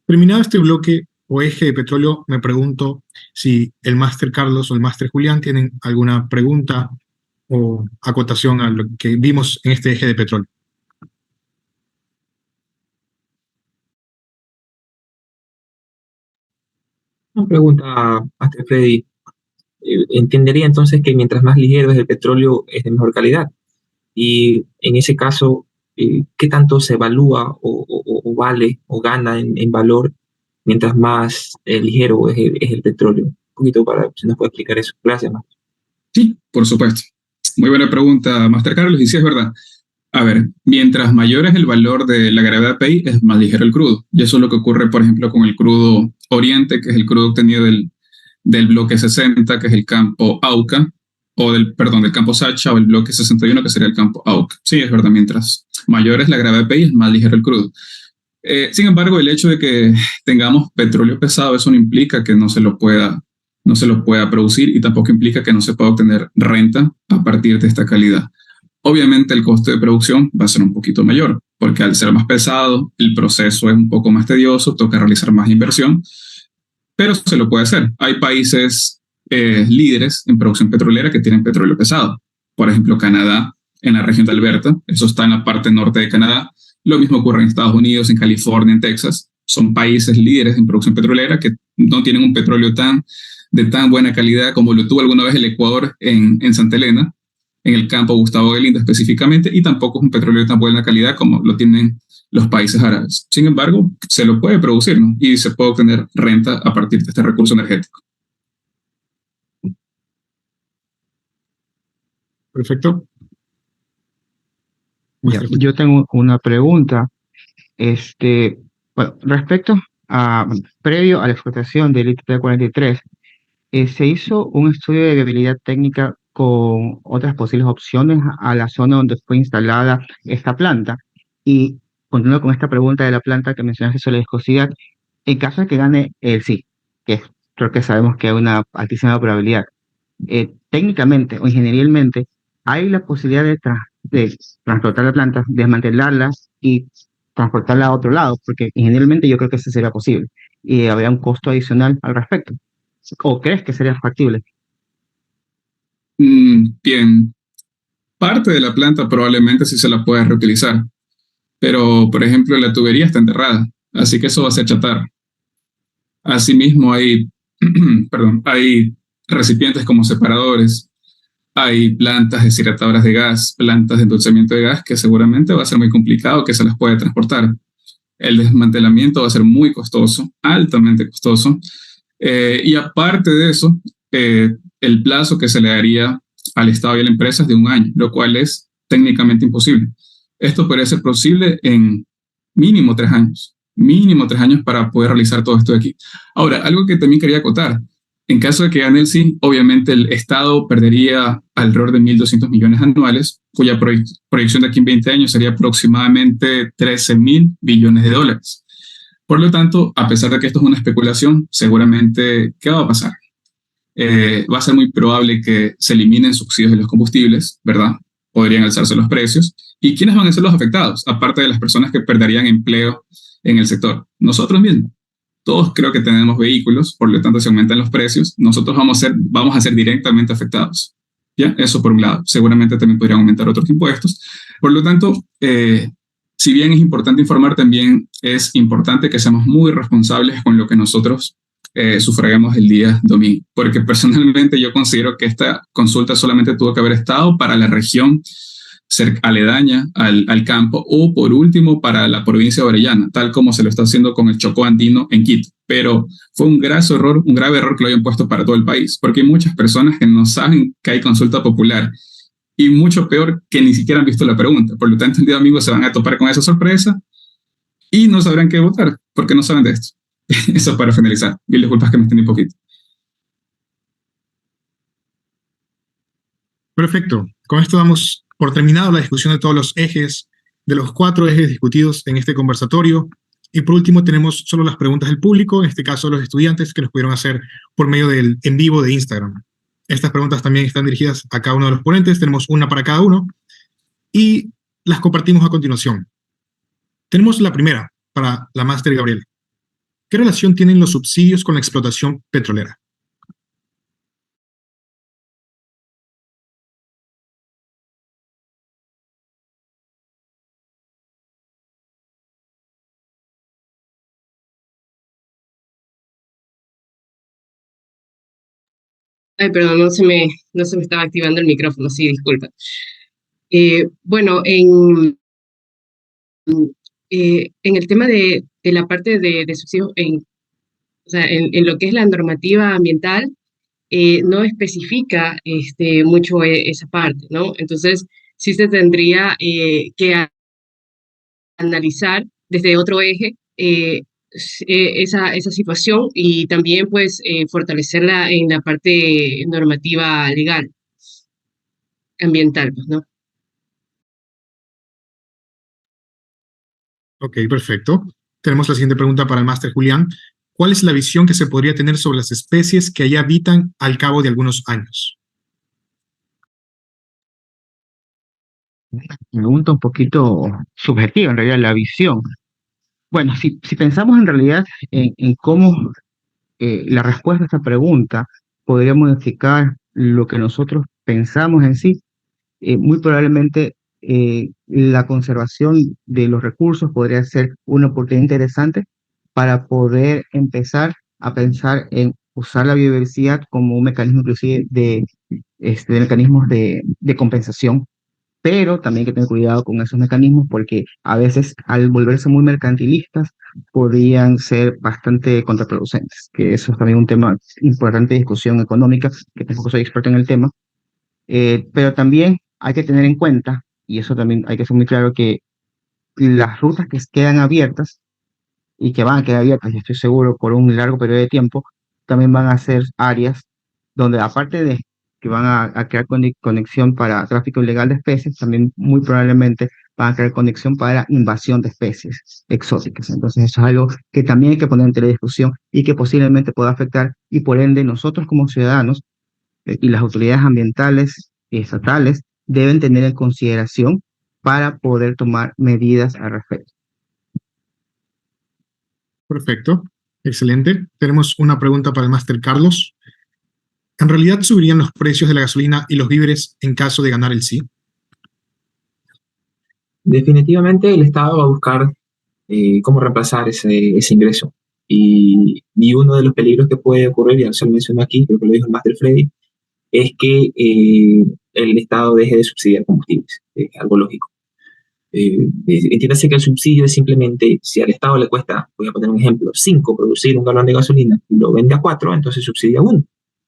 Terminado este bloque o eje de petróleo, me pregunto si el máster Carlos o el máster Julián tienen alguna pregunta o acotación a lo que vimos en este eje de petróleo. Una pregunta, Master Freddy. Entendería entonces que mientras más ligero es el petróleo, es de mejor calidad. Y en ese caso, ¿qué tanto se evalúa o vale o gana en valor mientras más ligero es el petróleo? Un poquito para si nos puede explicar eso. Gracias, Master. Sí, por supuesto. Muy buena pregunta, Master Carlos, y sí es verdad. A ver, mientras mayor es el valor de la gravedad API, es más ligero el crudo. Y eso es lo que ocurre, por ejemplo, con el crudo Oriente, que es el crudo obtenido del bloque 60, que es el campo Auca. del campo Sacha o el bloque 61, que sería el campo AUC. Sí, es verdad, mientras mayor es la gravedad PI, es más ligero el crudo. Sin embargo, el hecho de que tengamos petróleo pesado, eso no implica que no se lo pueda producir, y tampoco implica que no se pueda obtener renta a partir de esta calidad. Obviamente el coste de producción va a ser un poquito mayor, porque al ser más pesado, el proceso es un poco más tedioso, toca realizar más inversión, pero se lo puede hacer. Hay países líderes en producción petrolera que tienen petróleo pesado. Por ejemplo, Canadá, en la región de Alberta, eso está en la parte norte de Canadá. Lo mismo ocurre en Estados Unidos, en California, en Texas. Son países líderes en producción petrolera que no tienen un petróleo de tan buena calidad como lo tuvo alguna vez el Ecuador en Santa Elena, en el campo Gustavo Galindo específicamente, y tampoco es un petróleo de tan buena calidad como lo tienen los países árabes. Sin embargo, se lo puede producir, ¿no? Y se puede obtener renta a partir de este recurso energético. Perfecto. Ya, yo tengo una pregunta. Bueno, respecto a, previo a la explotación del ITP-43, se hizo un estudio de viabilidad técnica con otras posibles opciones a la zona donde fue instalada esta planta. Y continuando con esta pregunta de la planta que mencionaste sobre la viscosidad, en caso de que gane el sí, creo que sabemos que hay una altísima probabilidad, técnicamente o ingenierilmente, hay la posibilidad de transportar la planta, desmantelarlas y transportarla a otro lado, porque ingenierilmente yo creo que eso sería posible y habría un costo adicional al respecto. ¿O crees que sería factible? Bien, parte de la planta probablemente sí se la pueda reutilizar, pero por ejemplo la tubería está enterrada, así que eso va a ser chatarra. Asimismo hay, perdón, hay recipientes como separadores, hay plantas deshidratadoras de gas, plantas de endulzamiento de gas, que seguramente va a ser muy complicado que se las pueda transportar. El desmantelamiento va a ser muy costoso, altamente costoso. Y aparte de eso, el plazo que se le daría al Estado y a la empresa es de 1 año, lo cual es técnicamente imposible. Esto podría ser posible en mínimo 3 años, para poder realizar todo esto de aquí. Ahora, algo que también quería acotar: en caso de que gane el sí, obviamente el Estado perdería alrededor de 1.200 millones anuales, cuya proyección de aquí en 20 años sería aproximadamente 13.000 billones de dólares. Por lo tanto, a pesar de que esto es una especulación, seguramente, ¿qué va a pasar? Va a ser muy probable que se eliminen subsidios de los combustibles, ¿verdad? Podrían alzarse los precios. ¿Y quiénes van a ser los afectados? Aparte de las personas que perderían empleo en el sector. Nosotros mismos. Todos creo que tenemos vehículos, por lo tanto, si aumentan los precios, nosotros vamos a ser directamente afectados. ¿Ya? Eso por un lado. Seguramente también podrían aumentar otros impuestos. Por lo tanto, si bien es importante informar, también es importante que seamos muy responsables con lo que nosotros sufragamos el día domingo. Porque personalmente yo considero que esta consulta solamente tuvo que haber estado para la región aledaña al campo, o por último para la provincia de Orellana, tal como se lo está haciendo con el Chocó Andino en Quito. Pero fue un grave error que lo hayan puesto para todo el país, porque hay muchas personas que no saben que hay consulta popular, y mucho peor, que ni siquiera han visto la pregunta. Por lo tanto, el día domingo se van a topar con esa sorpresa y no sabrán qué votar, porque no saben de esto. Eso para finalizar. Mil disculpas que me extendí un poquito. Perfecto. Con esto damos por terminado la discusión de todos los ejes, de los 4 ejes discutidos en este conversatorio. Y por último tenemos solo las preguntas del público, en este caso los estudiantes, que nos pudieron hacer por medio del en vivo de Instagram. Estas preguntas también están dirigidas a cada uno de los ponentes, tenemos una para cada uno, y las compartimos a continuación. Tenemos la primera, para la máster Gabriela. ¿Qué relación tienen los subsidios con la explotación petrolera? Ay, perdón, no se me estaba activando el micrófono, sí, disculpa. Bueno, en el tema de la parte de subsidios, o sea, en lo que es la normativa ambiental, no especifica mucho esa parte, ¿no? Entonces, sí se tendría que analizar desde otro eje esa situación, y también pues fortalecerla en la parte normativa legal. ambiental, pues, ¿no? Ok, perfecto. Tenemos la siguiente pregunta para el máster Julián. ¿Cuál es la visión que se podría tener sobre las especies que allá habitan al cabo de algunos años? Pregunta un poquito subjetiva, en realidad, la visión. Bueno, si pensamos en realidad en cómo la respuesta a esta pregunta podría modificar lo que nosotros pensamos en sí, muy probablemente la conservación de los recursos podría ser una oportunidad interesante para poder empezar a pensar en usar la biodiversidad como un mecanismo inclusive de mecanismos de compensación, pero también hay que tener cuidado con esos mecanismos porque a veces al volverse muy mercantilistas podrían ser bastante contraproducentes, que eso es también un tema importante de discusión económica, que tampoco soy experto en el tema, pero también hay que tener en cuenta, y eso también hay que ser muy claro, que las rutas que quedan abiertas y que van a quedar abiertas, y estoy seguro, por un largo periodo de tiempo, también van a ser áreas donde aparte de que van a crear conexión para tráfico ilegal de especies, también muy probablemente van a crear conexión para invasión de especies exóticas. Entonces eso es algo que también hay que poner en tela de discusión y que posiblemente pueda afectar y por ende nosotros como ciudadanos y las autoridades ambientales y estatales deben tener en consideración para poder tomar medidas al respecto. Perfecto, excelente. Tenemos una pregunta para el máster Carlos. ¿En realidad subirían los precios de la gasolina y los víveres en caso de ganar el sí? Definitivamente el Estado va a buscar cómo reemplazar ese ingreso. Y uno de los peligros que puede ocurrir, ya se lo mencionó aquí, creo que lo dijo el máster Freddy, es que el Estado deje de subsidiar combustibles. Es algo lógico. Entiéndase que el subsidio es simplemente, si al Estado le cuesta, voy a poner un ejemplo, 5 producir un galón de gasolina y lo vende a 4, entonces subsidia 1,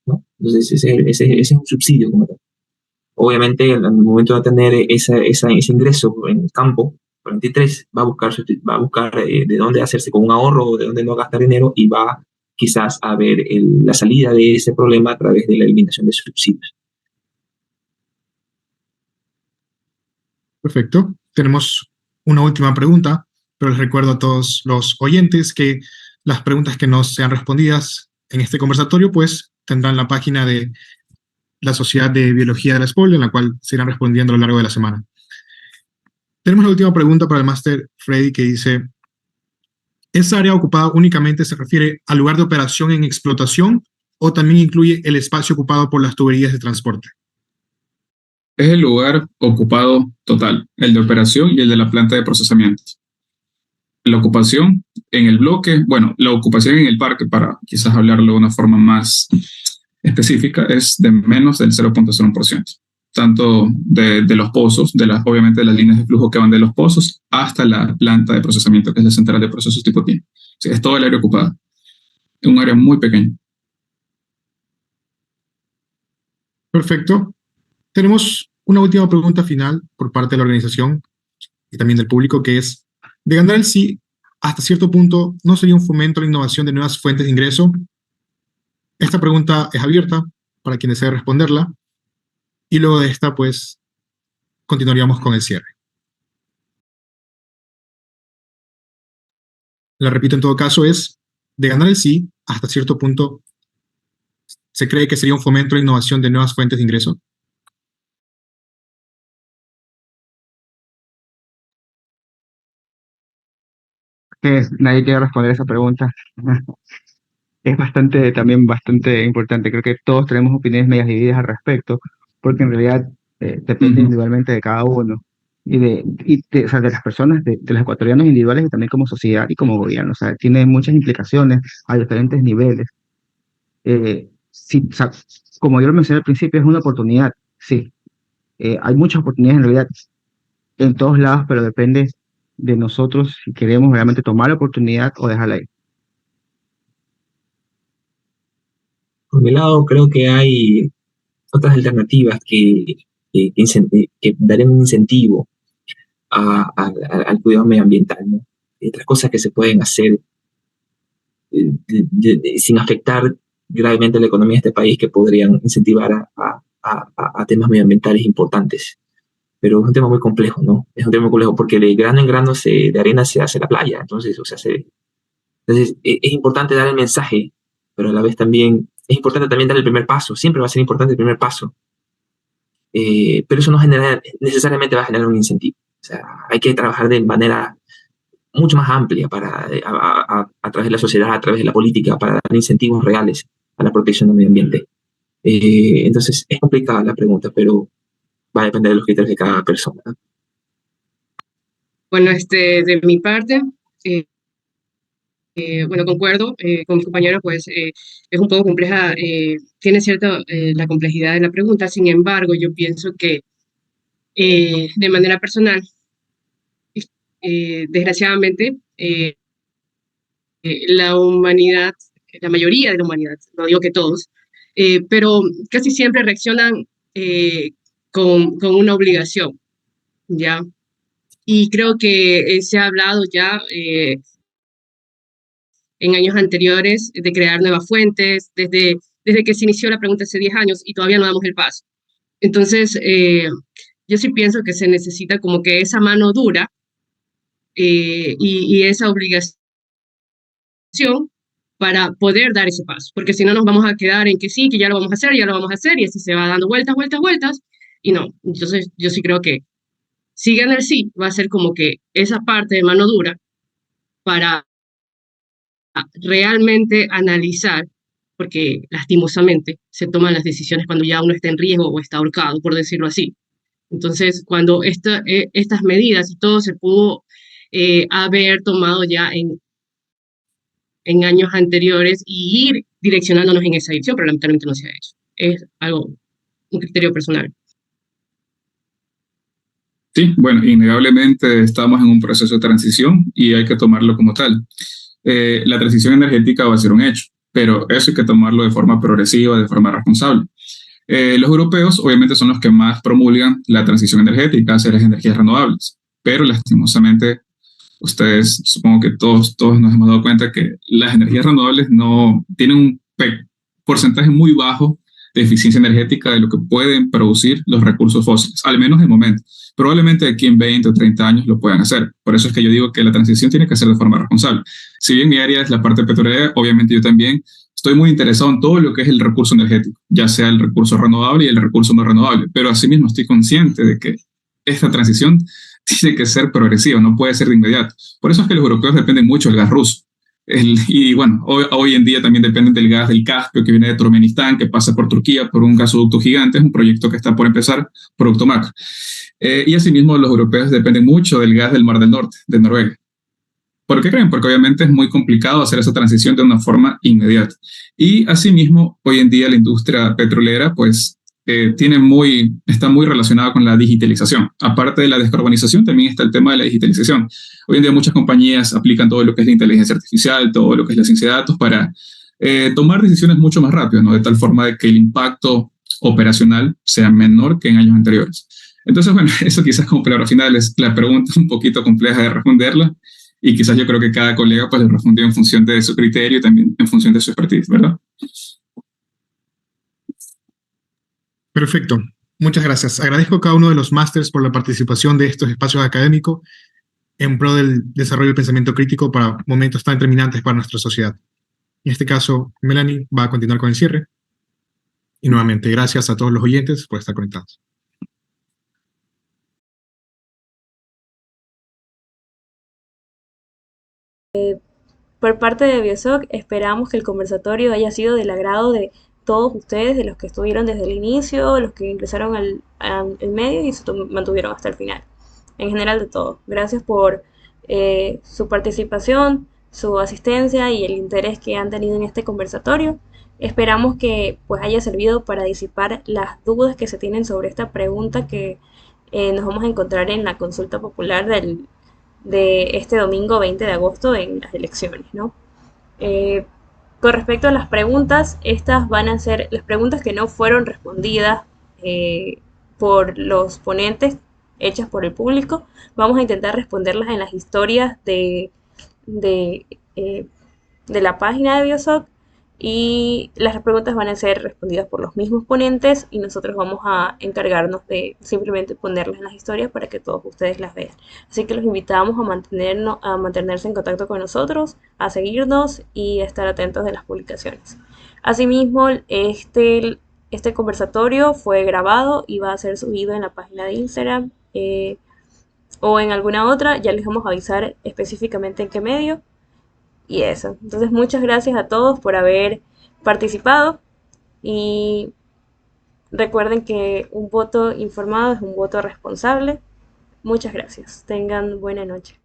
¿no? Entonces ese es un subsidio como tal. Obviamente, al momento de tener ese ingreso en el campo, 43 va a buscar de dónde hacerse con un ahorro, de dónde no gastar dinero y va quizás a ver la salida de ese problema a través de la eliminación de subsidios. Perfecto. Tenemos una última pregunta, pero les recuerdo a todos los oyentes que las preguntas que no sean respondidas en este conversatorio, pues tendrán la página de la Sociedad de Biología de la SPOL, en la cual se irán respondiendo a lo largo de la semana. Tenemos la última pregunta para el máster Freddy, que dice: ¿esa área ocupada únicamente se refiere al lugar de operación en explotación o también incluye el espacio ocupado por las tuberías de transporte? Es el lugar ocupado total, el de operación y el de la planta de procesamiento. La ocupación en el bloque, bueno, la ocupación en el parque, para quizás hablarlo de una forma más específica, es de menos del 0.01%, tanto de los pozos, obviamente de las líneas de flujo que van de los pozos hasta la planta de procesamiento, que es la central de procesos tipo TIM. O sea, es todo el área ocupada, es un área muy pequeña. Perfecto. Tenemos una última pregunta final por parte de la organización y también del público, que es: de ganar el sí, hasta cierto punto, ¿no sería un fomento a la innovación de nuevas fuentes de ingreso? Esta pregunta es abierta para quien desee responderla, y luego de esta, pues, continuaríamos con el cierre. La repito en todo caso, es: de ganar el sí, hasta cierto punto, ¿se cree que sería un fomento a la innovación de nuevas fuentes de ingreso? Que nadie quiere responder esa pregunta. Es también bastante importante. Creo que todos tenemos opiniones medias divididas al respecto, porque en realidad depende individualmente de cada uno o sea, de las personas, de los ecuatorianos individuales y también como sociedad y como gobierno. O sea, tiene muchas implicaciones a diferentes niveles. Sí, o sea, como yo lo mencioné al principio, es una oportunidad, sí. Hay muchas oportunidades en realidad en todos lados, pero depende de nosotros si queremos realmente tomar la oportunidad o dejarla ahí. Por mi lado, creo que hay otras alternativas que darían un incentivo al cuidado medioambiental, ¿no? Y otras cosas que se pueden hacer sin afectar gravemente la economía de este país, que podrían incentivar a temas medioambientales importantes. Pero es un tema muy complejo, ¿no? Es un tema muy complejo porque de grano en grano de arena se hace la playa. Entonces, o sea, entonces es importante dar el mensaje, pero a la vez también es importante también dar el primer paso. Siempre va a ser importante el primer paso. Pero eso no necesariamente va a generar un incentivo. O sea, hay que trabajar de manera mucho más amplia a través de la sociedad, a través de la política, para dar incentivos reales a la protección del medio ambiente. Entonces, es complicada la pregunta, pero va a depender de los criterios de cada persona. Bueno, de mi parte, bueno, concuerdo con mi compañero, pues es un poco compleja, tiene cierta la complejidad de la pregunta. Sin embargo, yo pienso que de manera personal, desgraciadamente, la humanidad, la mayoría de la humanidad, no digo que todos, pero casi siempre reaccionan con una obligación, ¿ya? Y creo que se ha hablado ya en años anteriores de crear nuevas fuentes, desde que se inició la pregunta hace 10 años y todavía no damos el paso. Entonces, yo sí pienso que se necesita como que esa mano dura y esa obligación para poder dar ese paso, porque si no nos vamos a quedar en que sí, que ya lo vamos a hacer, ya lo vamos a hacer, y así se va dando vueltas, vueltas, vueltas, y no. Entonces, yo sí creo que si gana el sí, va a ser como que esa parte de mano dura para realmente analizar, porque lastimosamente se toman las decisiones cuando ya uno está en riesgo o está ahorcado, por decirlo así. Entonces, cuando estas medidas y todo se pudo haber tomado ya en años anteriores y ir direccionándonos en esa dirección, pero lamentablemente no se ha hecho. Es algo, un criterio personal. Sí, bueno, innegablemente estamos en un proceso de transición y hay que tomarlo como tal. La transición energética va a ser un hecho, pero eso hay que tomarlo de forma progresiva, de forma responsable. Los europeos obviamente son los que más promulgan la transición energética hacia las energías renovables, pero lastimosamente ustedes, supongo que todos nos hemos dado cuenta que las energías renovables no tienen un porcentaje muy bajo de eficiencia energética de lo que pueden producir los recursos fósiles, al menos de momento. Probablemente aquí en 20 o 30 años lo puedan hacer. Por eso es que yo digo que la transición tiene que ser de forma responsable. Si bien mi área es la parte petrolera, obviamente yo también estoy muy interesado en todo lo que es el recurso energético, ya sea el recurso renovable y el recurso no renovable, pero asimismo estoy consciente de que esta transición tiene que ser progresiva, no puede ser de inmediato. Por eso es que los europeos dependen mucho del gas ruso. Y bueno, hoy en día también dependen del gas del Caspio que viene de Turkmenistán, que pasa por Turquía por un gasoducto gigante, es un proyecto que está por empezar, producto macro. Y asimismo los europeos dependen mucho del gas del Mar del Norte, de Noruega. ¿Por qué creen? Porque obviamente es muy complicado hacer esa transición de una forma inmediata. Y asimismo, hoy en día la industria petrolera, pues, está muy relacionada con la digitalización. Aparte de la descarbonización, también está el tema de la digitalización. Hoy en día muchas compañías aplican todo lo que es la inteligencia artificial, todo lo que es la ciencia de datos para tomar decisiones mucho más rápido, ¿no? De tal forma de que el impacto operacional sea menor que en años anteriores. Entonces, bueno, eso quizás como palabra final es la pregunta un poquito compleja de responderla y quizás yo creo que cada colega pues le respondió en función de su criterio y también en función de su expertise, ¿verdad? Perfecto. Muchas gracias. Agradezco a cada uno de los másters por la participación de estos espacios académicos en pro del desarrollo del pensamiento crítico para momentos tan determinantes para nuestra sociedad. En este caso, Melanie va a continuar con el cierre. Y nuevamente, gracias a todos los oyentes por estar conectados. Por parte de Biosoc, esperamos que el conversatorio haya sido del agrado de todos ustedes, de los que estuvieron desde el inicio, los que ingresaron al medio y se mantuvieron hasta el final. En general de todos. Gracias por su participación, su asistencia y el interés que han tenido en este conversatorio. Esperamos que pues haya servido para disipar las dudas que se tienen sobre esta pregunta que nos vamos a encontrar en la consulta popular de este domingo 20 de agosto en las elecciones, ¿no? Con respecto a las preguntas, estas van a ser las preguntas que no fueron respondidas por los ponentes, hechas por el público. Vamos a intentar responderlas en las historias de la página de Biosoc y las preguntas van a ser respondidas por los mismos ponentes y nosotros vamos a encargarnos de simplemente ponerlas en las historias para que todos ustedes las vean. Así que los invitamos a mantenerse en contacto con nosotros, a seguirnos y a estar atentos de las publicaciones. Asimismo, este conversatorio fue grabado y va a ser subido en la página de Instagram o en alguna otra. Ya les vamos a avisar específicamente en qué medio. Y eso. Entonces, muchas gracias a todos por haber participado y recuerden que un voto informado es un voto responsable. Muchas gracias. Tengan buena noche.